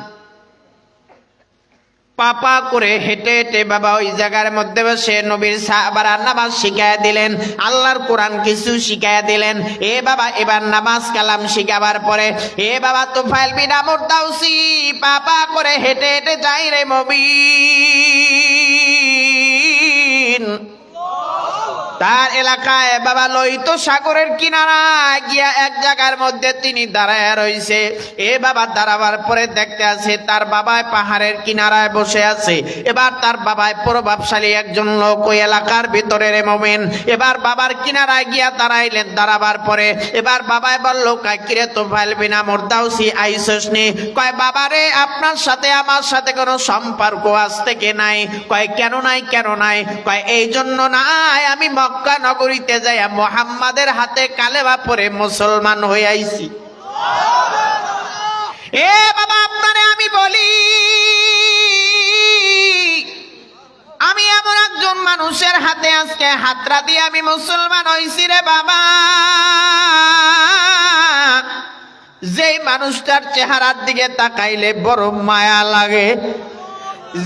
পাপা করে হেঁটে হেঁটে বাবা ওই জায়গার মধ্যে বসে নবীর সাহাবারা নামাজ শিখাইয়া দিলেন, আল্লাহর কোরআন কিছু শিখাইয়া দিলেন। এ বাবা এবার নামাজ কালাম শিখাবার পরে এ বাবা তুফাইল বিন আমর দাউসি পাপা করে হেঁটে হেঁটে যাই রে মুমিন। তার
এলাকায় বাবা লোহিত সাগরের কিনারায় গিয়া এক জায়গার মধ্যে তিনি দাঁড়ায় রইছে। এ বাবা দাঁড়াবার পরে দেখতে আছে তার বাবায় পাহাড়ের কিনারায় বসে আছে। এবার তার বাবায় প্রভাবশালী একজন লোক ওই এলাকার ভিতরের মুমিন। এবার বাবার কিনারায় গিয়া দাঁড়াইলেন। দাঁড়াবার পরে এবার বাবায় বলল, কয় কিরে তোফাইল বিন আমর দাউসি আইসস নি? কয় বাবারে আপনার সাথে আমার সাথে কোনো সম্পর্ক আজ থেকে নাই। কয় কেন নাই, কেন নাই? কয় এই জন্য নাই, আমি মক্কা নগরীতে যাই মুহাম্মাদের হাতে কালেমা পড়ে মুসলমান হয়ে আইছি। এ বাবা আপনারে আমি বলি, আমি এমন একজন মানুষের হাতে আজকে হাতরা দিয়ে আমি মুসলমান হইছি রে বাবা, যেই মানুষটার চেহারার দিকে তাকাইলে বড় মায়া লাগে,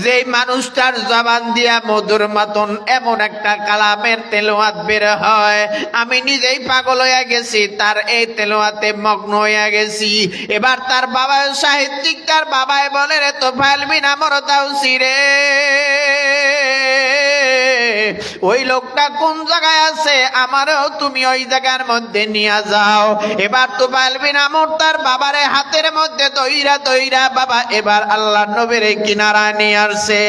যেই মানুষটার জবান দিয়া মধুর মতন এমন একটা কালামের তেলাওয়াত বের হয়, আমি নিজেই পাগল হয়ে গেছি, তার এই তেলাওয়াতে মগ্ন হয়ে গেছি। এবার তার বাবা সাহিত্যিক, তার বাবাই বলে, রে তোফাইল বিন আমর দাউসি রে, ওই লোকটা কোন জায়গায় আছে, আমারও তুমি ওই জায়গার মধ্যে নিয়ে যাও। এবার তোফাইল বিন আমর তার বাবারে হাতের মধ্যে দইরা দইরা বাবা এবার আল্লাহ নবীর কিনারায় নিয়ে আসছে।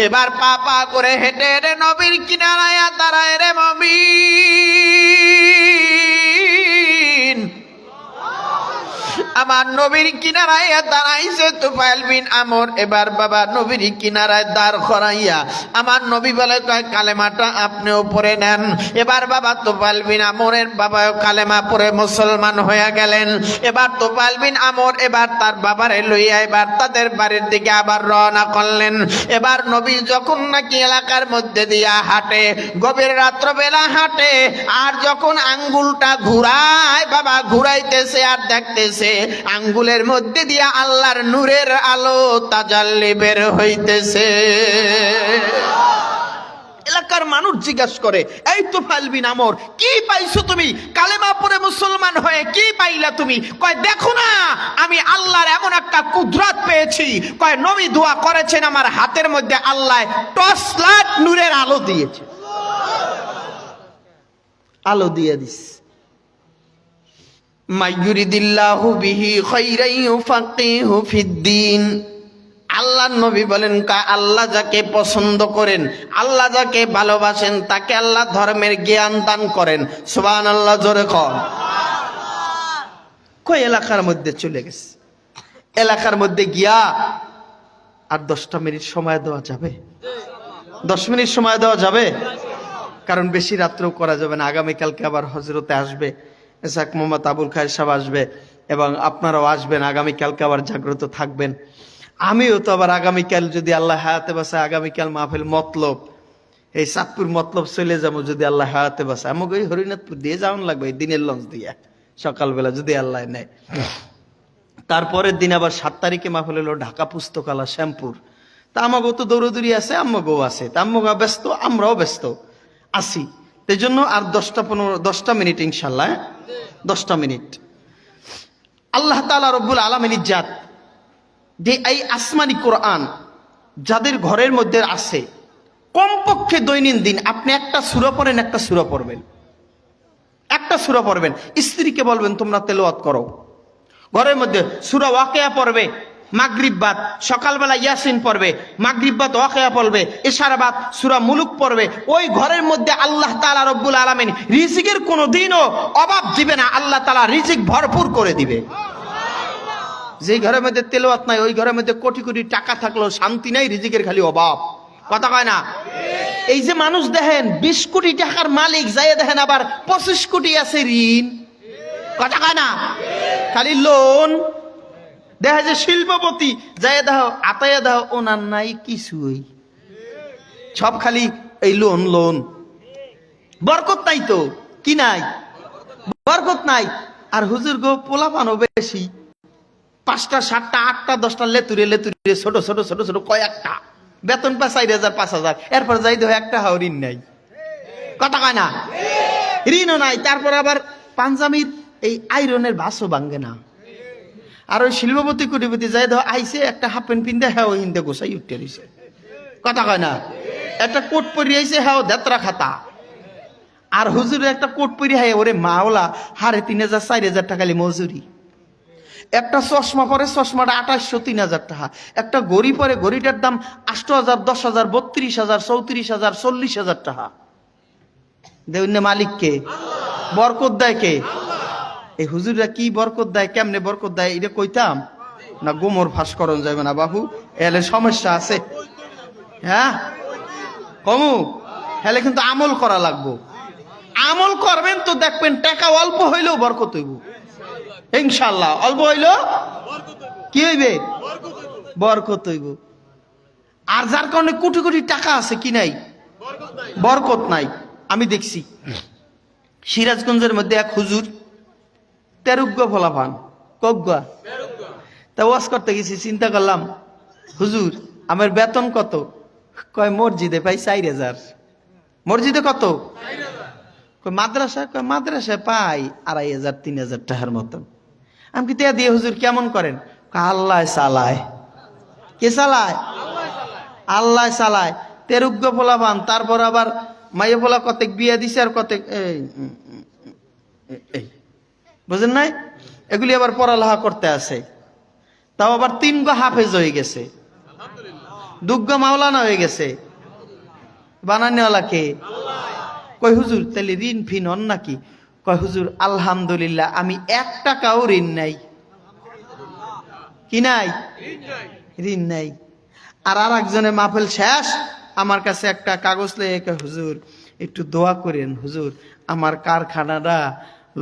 এবার পা পা করে হেঁটে হেঁটে নবীর কিনারায় দাঁড়ায় রে মুমিন, আমার নবীর কিনারায় দাঁড়াইছে তোফাইল বিন আমর। এবার বাবা নবীর কিনারায় দাঁড় করাইয়া আমার নবী বলে, কয় কালেমাটা আপনিও পড়ে নেন। এবার বাবা তোফাইল বিন আমরের বাবা কালেমা পড়ে মুসলমান হয়ে গেলেন। এবার তোফাইল বিন আমর এবার তার বাবারে লইয়া এবার তাদের বাড়ির দিকে আবার রওনা করলেন। এবার নবী যখন নাকি এলাকার মধ্যে দিয়া হাঁটে, গভীর রাত্রবেলা হাঁটে, আর যখন আঙ্গুলটা ঘুরায় বাবা ঘুরাইতেছে আর দেখতেছে আঙ্গুলের মধ্যে দিয়া আল্লাহর নূরের আলো তাজাল্লি বের হইতেছে। এলাকার মানুষ জিজ্ঞাসা করে, এই তোফাইল বিন আমর, কি পাইছো তুমি? কালেমা পড়ে মুসলমান হয়ে কি পাইলা তুমি? কয় দেখো না, আমি আল্লাহর এমন একটা কুদরত পেয়েছি। কয় নবী দোয়া করেছেন, আমার হাতের মধ্যে আল্লাহ টর্চ লাইট নূরের আলো দিয়েছে, আলো দিয়ে দিস। মাইয়ুরিদিল্লাহু বিহি খাইরান ইউফাক্কিহু ফিদ্দিন। আল্লাহ নবী বলেন, আল্লাহ যাকে পছন্দ করেন, আল্লাহ যাকে ভালোবাসেন, তাকে আল্লাহ ধর্মের জ্ঞান দান করেন। সুবহানাল্লাহ, জোরে কর। কই এলাকার মধ্যে চলে গেছে। এলাকার মধ্যে গিয়া আর 10টা মিনিট সময় দেওয়া যাবে? 10 মিনিট সময় দেওয়া যাবে? কারণ বেশি রাত্রেও করা যাবে না। আগামীকালকে আবার হজরতে আসবে, এসাক মোহাম্মদ আবুল খায়ের সাহেব আসবে এবং আপনারাও আসবেন। আগামীকালকে আবার জাগ্রত থাকবেন। আমিও তো আবার আগামীকাল যদি আল্লাহ হায়াতে বাসায়, আগামীকাল মাহফিল মতলব, এই চাঁদপুর মতলব চলে যাবো যদি আল্লাহ হায়াতে বাসায়। আমাকে ওই হরিনাথপুর দিয়ে যাওয়ান লাগবে, এই দিনের লঞ্চ দিয়ে সকালবেলা যদি আল্লাহ নেয়। তারপরের দিন আবার 7 তারিখে মাহফিল হলো ঢাকা পুস্তকালয় শ্যামপুর। তা আমাকেও তো দৌড়দৌড়ি আছে, আম্মাকেও আছে, তা আম্মাকে ব্যস্ত, আমরাও ব্যস্ত আছি। এই জন্য আর 10টা মিনিট ইনশাল্লাহ, 10টা মিনিট। আল্লাহ তাআলা রব্বুল আলামিন জাত যে এই আসমানি কোরআন যাদের ঘরের মধ্যে আছে, কমপক্ষে দৈনন্দিন আপনি একটা সূরা পড়েন, একটা সূরা পড়বেন, একটা সূরা পড়বেন। স্ত্রীকে বলবেন তোমরা তেলাওয়াত করো। ঘরের মধ্যে সূরা ওয়াকিয়া পড়বে মাগরিব বাদ, সকালবেলা ইয়াসিন পড়বে, মাগরিব বাদ ওয়াকিয়া পড়বে, ইশারা বাদ সূরা মুলুক পড়বে। ওই ঘরের মধ্যে আল্লাহ তাআলা রব্বুল আলামিন রিজিকের কোনো দিনও অভাব দিবে না, আল্লাহ তাআলা রিজিক ভরপুর করে দিবে। যে ঘরের মধ্যে তেলাওয়াত নাই, ওই ঘরের মধ্যে কোটি কোটি টাকা থাকলেও শান্তি নাই, রিজিকের খালি অভাব। কথা কয় না? এই যে মানুষ দেখেন 20 কোটি টাকার মালিক, যাই দেখেন আবার 25 কোটি আছে ঋণ। কথা কয় না? খালি লোন। দেখা যায় শিল্পপতি, যাই দাও আতায়া দাও, ওনার নাই কিছুই, সব খালি এই লোন লোন। বরকত নাই তো, কি নাই? বরকত নাই। আর হুজুর গো পোলাপানও বেশি, 5টা 7টা 8টা 10টা লেতুরে লেতুরে ছোট ছোট ছোট ছোট কয়েকটা, বেতন পায় 4,000 5,000, এরপর যাই দেখো একটা হাও ঋণ নাই। কথা কয় না? ঋণও নাই। তারপর আবার পাঞ্জাবির এই আইরনের বাসও ভাঙ্গে না। আর ওই শিল্পপতি কোটিপতি যাই ধর আইসে একটা হাফ প্যান্ট পিন্ধে, হ্যাঁ ওই হিন্দে গোসাই উঠতে রয়েছে। কথা কয় না? একটা কোট পরি আইসে, হ্যাঁ দেত্রা খাতা।
আর হুজুরের একটা কোট পরি হাই ওরে মাওলা 3,500 4,000 টাকা মজুরি। একটা চশমা পরে চশমাটা 2800 3,000 টাকা। একটা ঘড়ি পরে ঘড়িটার দাম 8,000 10,000 32,000 34,000 40,000 টাকা। দেউন্নে মালিককে বরকত দেয় কে? এই হুজুররা কি বরকত দেয়, কেমনে বরকত দেয় এটা কইতাম না? গোমর ফাঁস করন যাবে না বাবু, এলে সমস্যা আছে। হ্যাঁ কমু হেলে কিন্তু আমল করা লাগবো। আমল করবেন তো দেখবেন টাকা অল্প হইলেও বরকত হইব ইনশাআল্লাহ। অল্প হইলেও কি হইবে? বরকত হইব। আর যার কারণে কোটি কোটি টাকা আছে কি নাই? বরকত নাই। আমি দেখছি সিরাজগঞ্জের মধ্যে এক হুজুর 13 ফলাফান কগ্গা তা ওয়াজ করতে গেছি। চিন্তা করলাম হুজুর আমার বেতন কত? কয় মসজিদে পাই 4,000। মসজিদে কত? কয় মাদ্রাসা? কয় মাদ্রাসায় পাই 2,500 3,000 টাকার মতন। আমি কি তে দিয়ে হুজুর কেমন করেন? আল্লাহ চালায়। কে চালায়? আল্লাহ চালায়। 13 ফলাফান, তারপর আবার মাইয়া ফলা কতেক বিয়ে দিছে আর কতেক এই বুঝেন নাই? এগুলি আবার পড়ালেখা করতে আছে। তাও আবার 3 হাফেজ হয়ে গেছে, 2 মাওলানা হয়ে গেছে। বানানিওয়ালা কে? কয় হুজুর তাহলে ঋণ ফিন হন নাকি? কয় হুজুর আলহামদুলিল্লাহ আমি 1 টাকাও ঋণ নাই। কি নাই? ঋণ নাই। আর একজনের মাহফিল শেষ, আমার কাছে একটা কাগজ লেগে হুজুর একটু দোয়া করেন, হুজুর আমার কারখানাটা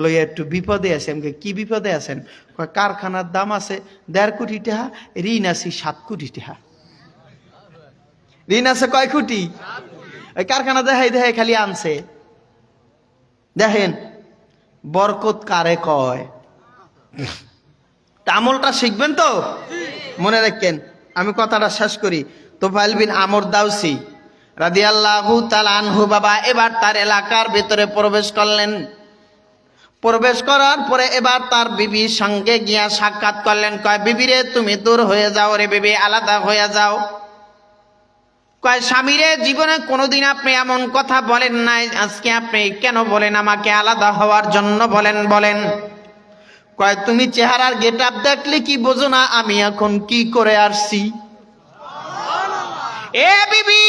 লইয়া একটু বিপদে আছে। আমাকে কি বিপদে আছেন? কারখানার দাম আছে 1.5 কোটি টাকা, ঋণ আছে 7 কোটি টাকা। ঋণ আছে কয় কোটি? ওই কারখানা দেখাই দেখাই খালি আনছে। দেখেন বরকত কারে কয়। আমলটা শিখবেন তো, মনে রাখেন। আমি কথাটা শেষ করি। তোফাইল বিন আমর দাউসি রাদিয়াল্লাহু তাআলা আনহু বাবা এবার তার এলাকার ভিতরে প্রবেশ করলেন। প্রবেশ করার পরে এবার তার বিবির সঙ্গে গিয়া সাক্ষাৎ করলেন। কয় বিবি রে তুমি দূর হয়ে যাও রে বিবি, আলাদা হয়ে যাও। কয় স্বামী রে জীবনে কোনোদিন আপনি এমন কথা বলেন নাই, আজকে আপনি কেন বলেন আমাকে আলাদা হওয়ার জন্য বলেন? বলেন। কয় তুমি চেহারার গেটআপ দেখলে কি বোঝো না আমি এখন কি করে আসছি? এ বিবি,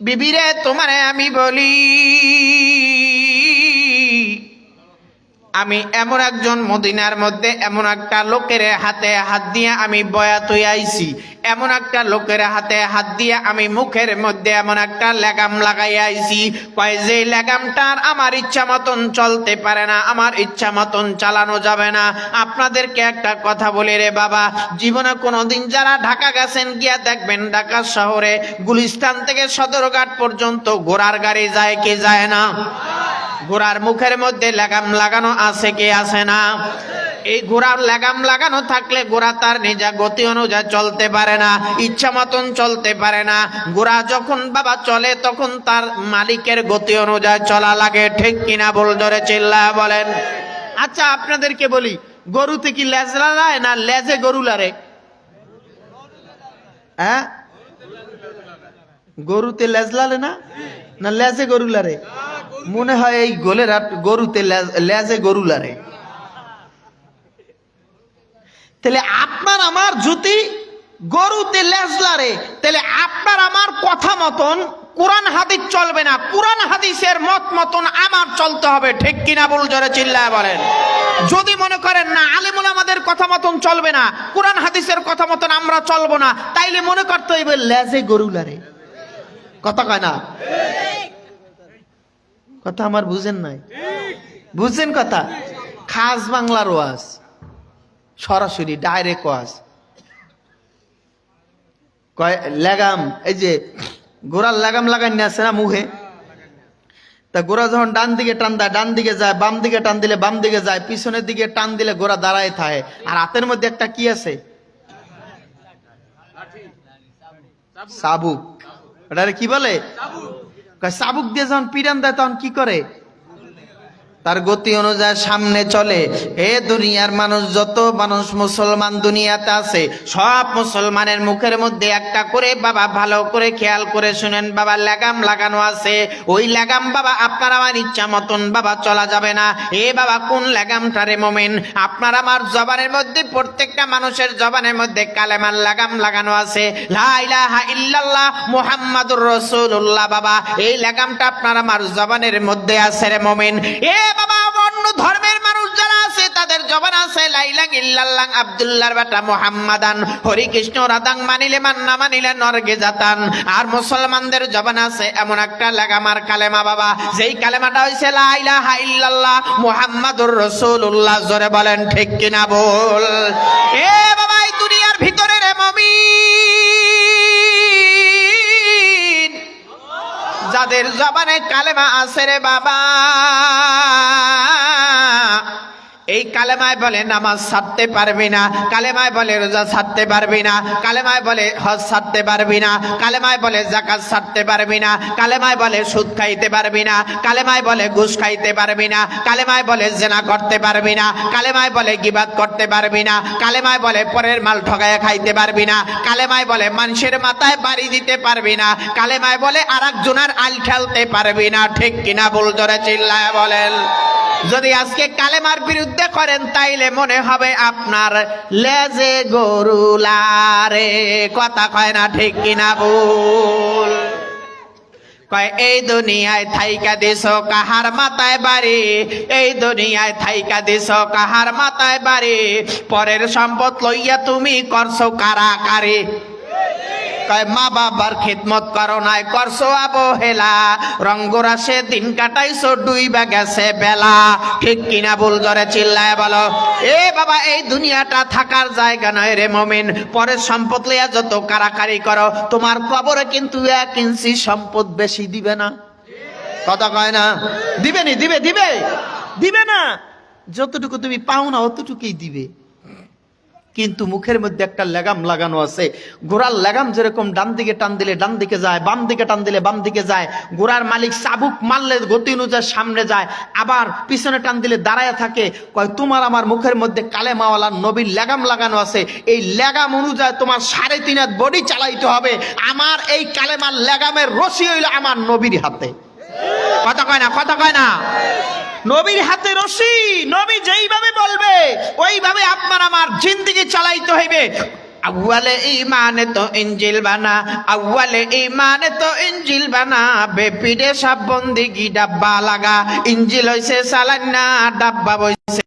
বিবি রে তোমারে আমি বলি, আমি এমন একজন মদিনার মধ্যে এমন একটা লোকের হাতে হাত দিয়ে আমি বয়াত হয়ে আইছি। এমন একটা লোকের হাতে হাত দিয়ে আমি মুখের মধ্যে এমন একটা লাগাম লাগাই আইছি। কয় যে লাগামটার আমার ইচ্ছা মতন চলতে পারে না, আমার ইচ্ছা মতন চালানো যাবে না। আপনাদেরকে একটা কথা বলি রে বাবা, জীবনে কোনোদিন যারা ঢাকা গেছেন গিয়া দেখবেন ঢাকা শহরে গুলিস্তান থেকে সদরঘাট পর্যন্ত ঘোড়ার গাড়ি যায় কি যায় না? ঘোড়ার মুখের মধ্যে লাগাম লাগানো আছে কি আছে না? এই ঘোড়ার লাগাম লাগানো থাকলে ঘোড়া তার নিজা গতি অনুযায়ী চলতে পারে না, ইচ্ছা মতন চলতে পারে না। ঘোড়া যখন বাবা চলে তখন তার মালিকের গতি অনুযায়ী চলা লাগে। ঠিক কিনা বল ধরে চিল্লায় বলেন। আচ্ছা আপনাদেরকে বলি, গরুতে কি লেজ লাগায় না লেজে গরু লারে? হ্যাঁ, গরুতে লেজ লালে না, না লেজে গরু লারে? মনে হয় এই গোলের গরুতে লেজে গরু লারে। তাহলে আপনার আমার যদি গরুতে লেজ লারে, তাহলে আপনার আমার কথা মতন কোরআন হাদিস চলবে না, কোরআন হাদিসের মত মতন আমার চলতে হবে। ঠিক কিনা বল জোরে চিল্লায় বলেন। যদি মনে করেন না আলেম ওলামাদের কথা মতন চলবে না, কোরআন হাদিসের কথা মতন আমরা চলবো না, তাইলে মনে করতে হইবে লেজে গরু লারে। কথা কয় না? কথা আমার বুঝেন নাই? বুঝছেন কথা? খাস বাংলার ওয়াজ, সরাসরি ডাইরেক্ট ওয়াজ। কয় লাগাম, এই যে গোড়ার লাগাম লাগাই আছে না মুখে, তা গোড়া যখন ডান দিকে টান দেয় ডান দিকে যায়, বাম দিকে টান দিলে বাম দিকে যায়, পিছনের দিকে টান দিলে গোড়া দাঁড়ায় থাকে। আর হাতের মধ্যে একটা কি আছে? চাবুক। ওটারে কি বলে? চাবুক দিয়ে যখন পিরান দেয় তখন কি করে?
তার গতি অনুযায়ী সামনে চলে। এ দুনিয়ার মানুষ, যত মানুষ মুসলমান দুনিয়াতে আছে, সব মুসলমানের মুখের মধ্যে একটা করে বাবা ভালো করে খেয়াল করে শুনেন বাবা লাগাম লাগানো আছে। ওই লাগাম বাবা আপনার আমার ইচ্ছা মতন বাবা চলা যাবে না। এ বাবা কোন লাগামটারে মোমেন? আপনার আমার জবানের মধ্যে, প্রত্যেকটা মানুষের জবানের মধ্যে কালেমার লাগাম লাগানো আছে, লা ইলাহা ইল্লাল্লাহ মুহাম্মাদুর রাসূলুল্লাহ। বাবা এই লাগামটা আপনার আমার জবানের মধ্যে আছে রে মোমেন। এ বাবা অন্য ধর্মের মানুষ যারা আছে তাদের জবান আছে লা ইলাহা ইল্লাল্লাহ আব্দুল্লাহর বেটা মুহাম্মাদান, হরি কৃষ্ণ রাধাং মানিলে মান না মানিলে নরকে যাতান। আর মুসলমানদের জবান আছে এমন একটা লাগামার কালেমা বাবা, যেই কালেমাটা হইছে লা ইলাহা ইল্লাল্লাহ মুহাম্মাদুর রাসূলুল্লাহ। জোরে বলেন ঠিক কিনা বল। এ বাবা এই দুনিয়ার ভিতরে রে মুমিন, যাদের জবানে কালেমা আছে রে বাবা, এই কালেমায় বলে নামাজ ছাড়তে পারবি না, কালেমায় বলে রোজা ছাড়তে পারবি না, কালেমায় বলে হজ ছাড়তে পারবি না, কালেমায় বলে যাকাত ছাড়তে পারবি না, কালেমায় বলে সুদ খাইতে পারবি না, কালেমায় বলে ঘুষ খাইতে পারবি না, কালেমায় বলে জেনা করতে পারবি না, কালেমায় বলে গিবাত করতে পারবি না, কালেমায় বলে পরের মাল ঠগায় খাইতে পারবি না, কালেমায় বলে মানুষের মাথায় বাড়ি দিতে পারবি না, কালেমায় বলে আরেকজনের আল ঠেলতে পারবি না। ঠিক কিনা বল, জোরে চিল্লায় বলেন। যদি আজকে কালেমার বিরুদ্ধে করেন তাইলে মনে হবে আপনার লেজে গরু লারে, কথা কয় না ঠিক কিনা বল। কয় এই দুনিয়ায় থাইকা দিছ কাহার মাথায় বাড়ি, এই দুনিয়ায় থাইকা দিছ কাহার মাথায় বাড়ি, পরের সম্পদ লইয়া তুমি করছো কারাকারি। কয় মা বাবার খিদমত করো নাই, করছো অবহেলা, রঙ্গরাসে দিন কাটাইছো ডুইবা গেছে বেলা। ঠিক কিনা বল, জোরে চিল্লায় বলো। এ বাবা এই দুনিয়াটা থাকার জায়গা নয় রে মুমিন। পরের সম্পদ লইয়া যত কারাকারি করো, তোমার কবরে কিন্তু 1 ইঞ্চি সম্পদ বেশি দিবে না। কথা কয় না? দিবে নি? দিবে দিবে দিবে না। যতটুকু তুমি পাও না অতটুকুই দিবে। কিন্তু মুখের মধ্যে একটা লাগাম লাগানো আছে। ঘোড়ার লাগাম যেরকম ডান দিকে টান দিলে ডান দিকে যায়, বাম দিকে টান দিলে বাম দিকে যায়। ঘোড়ার মালিক চাবুক মারলে গতি অনুযায়ী সামনে যায়, আবার পিছনে টান দিলে দাঁড়ায় থাকে। কয় তোমার আমার মুখের মধ্যে কালেমাওয়ালা নবীর লাগাম লাগানো আছে। এই লাগাম অনুযায়ী তোমার 3.5 হাত বডি চালাইতে হবে। আমার এই কালেমার লাগামের রশি হইল আমার নবীর হাতে। কথা কয় না? কথা কয় না? নবীর হাতে রশি, নবী যেইভাবে বলবে ওইভাবে আপনার আমার জিন্দেগি চালাইতে হইবে। আউয়ালে ঈমানে তো ইনজিল বানা, আউয়ালে ঈমানে তো ইনজিল বানা, বেপিডে সব বন্দিগি ডাব্বা লাগা। ইনজিল হইছে সালান্না, ডাব্বা বইছে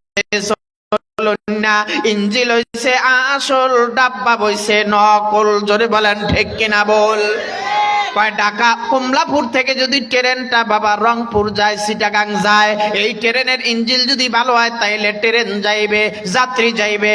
না, ইনজিল হইছে আসল, ডাব্বা বইছে নকল। জোরে বলেন ঠিক কিনা বল। কয় ঢাকা কমলাপুর থেকে যদি ট্রেনটা বাবা রংপুর যায়, চিটাগাং যায়, এই ট্রেনের ইঞ্জিন যদি ভালো হয় তাইলে ট্রেন যাইবে, যাত্রী যাইবে।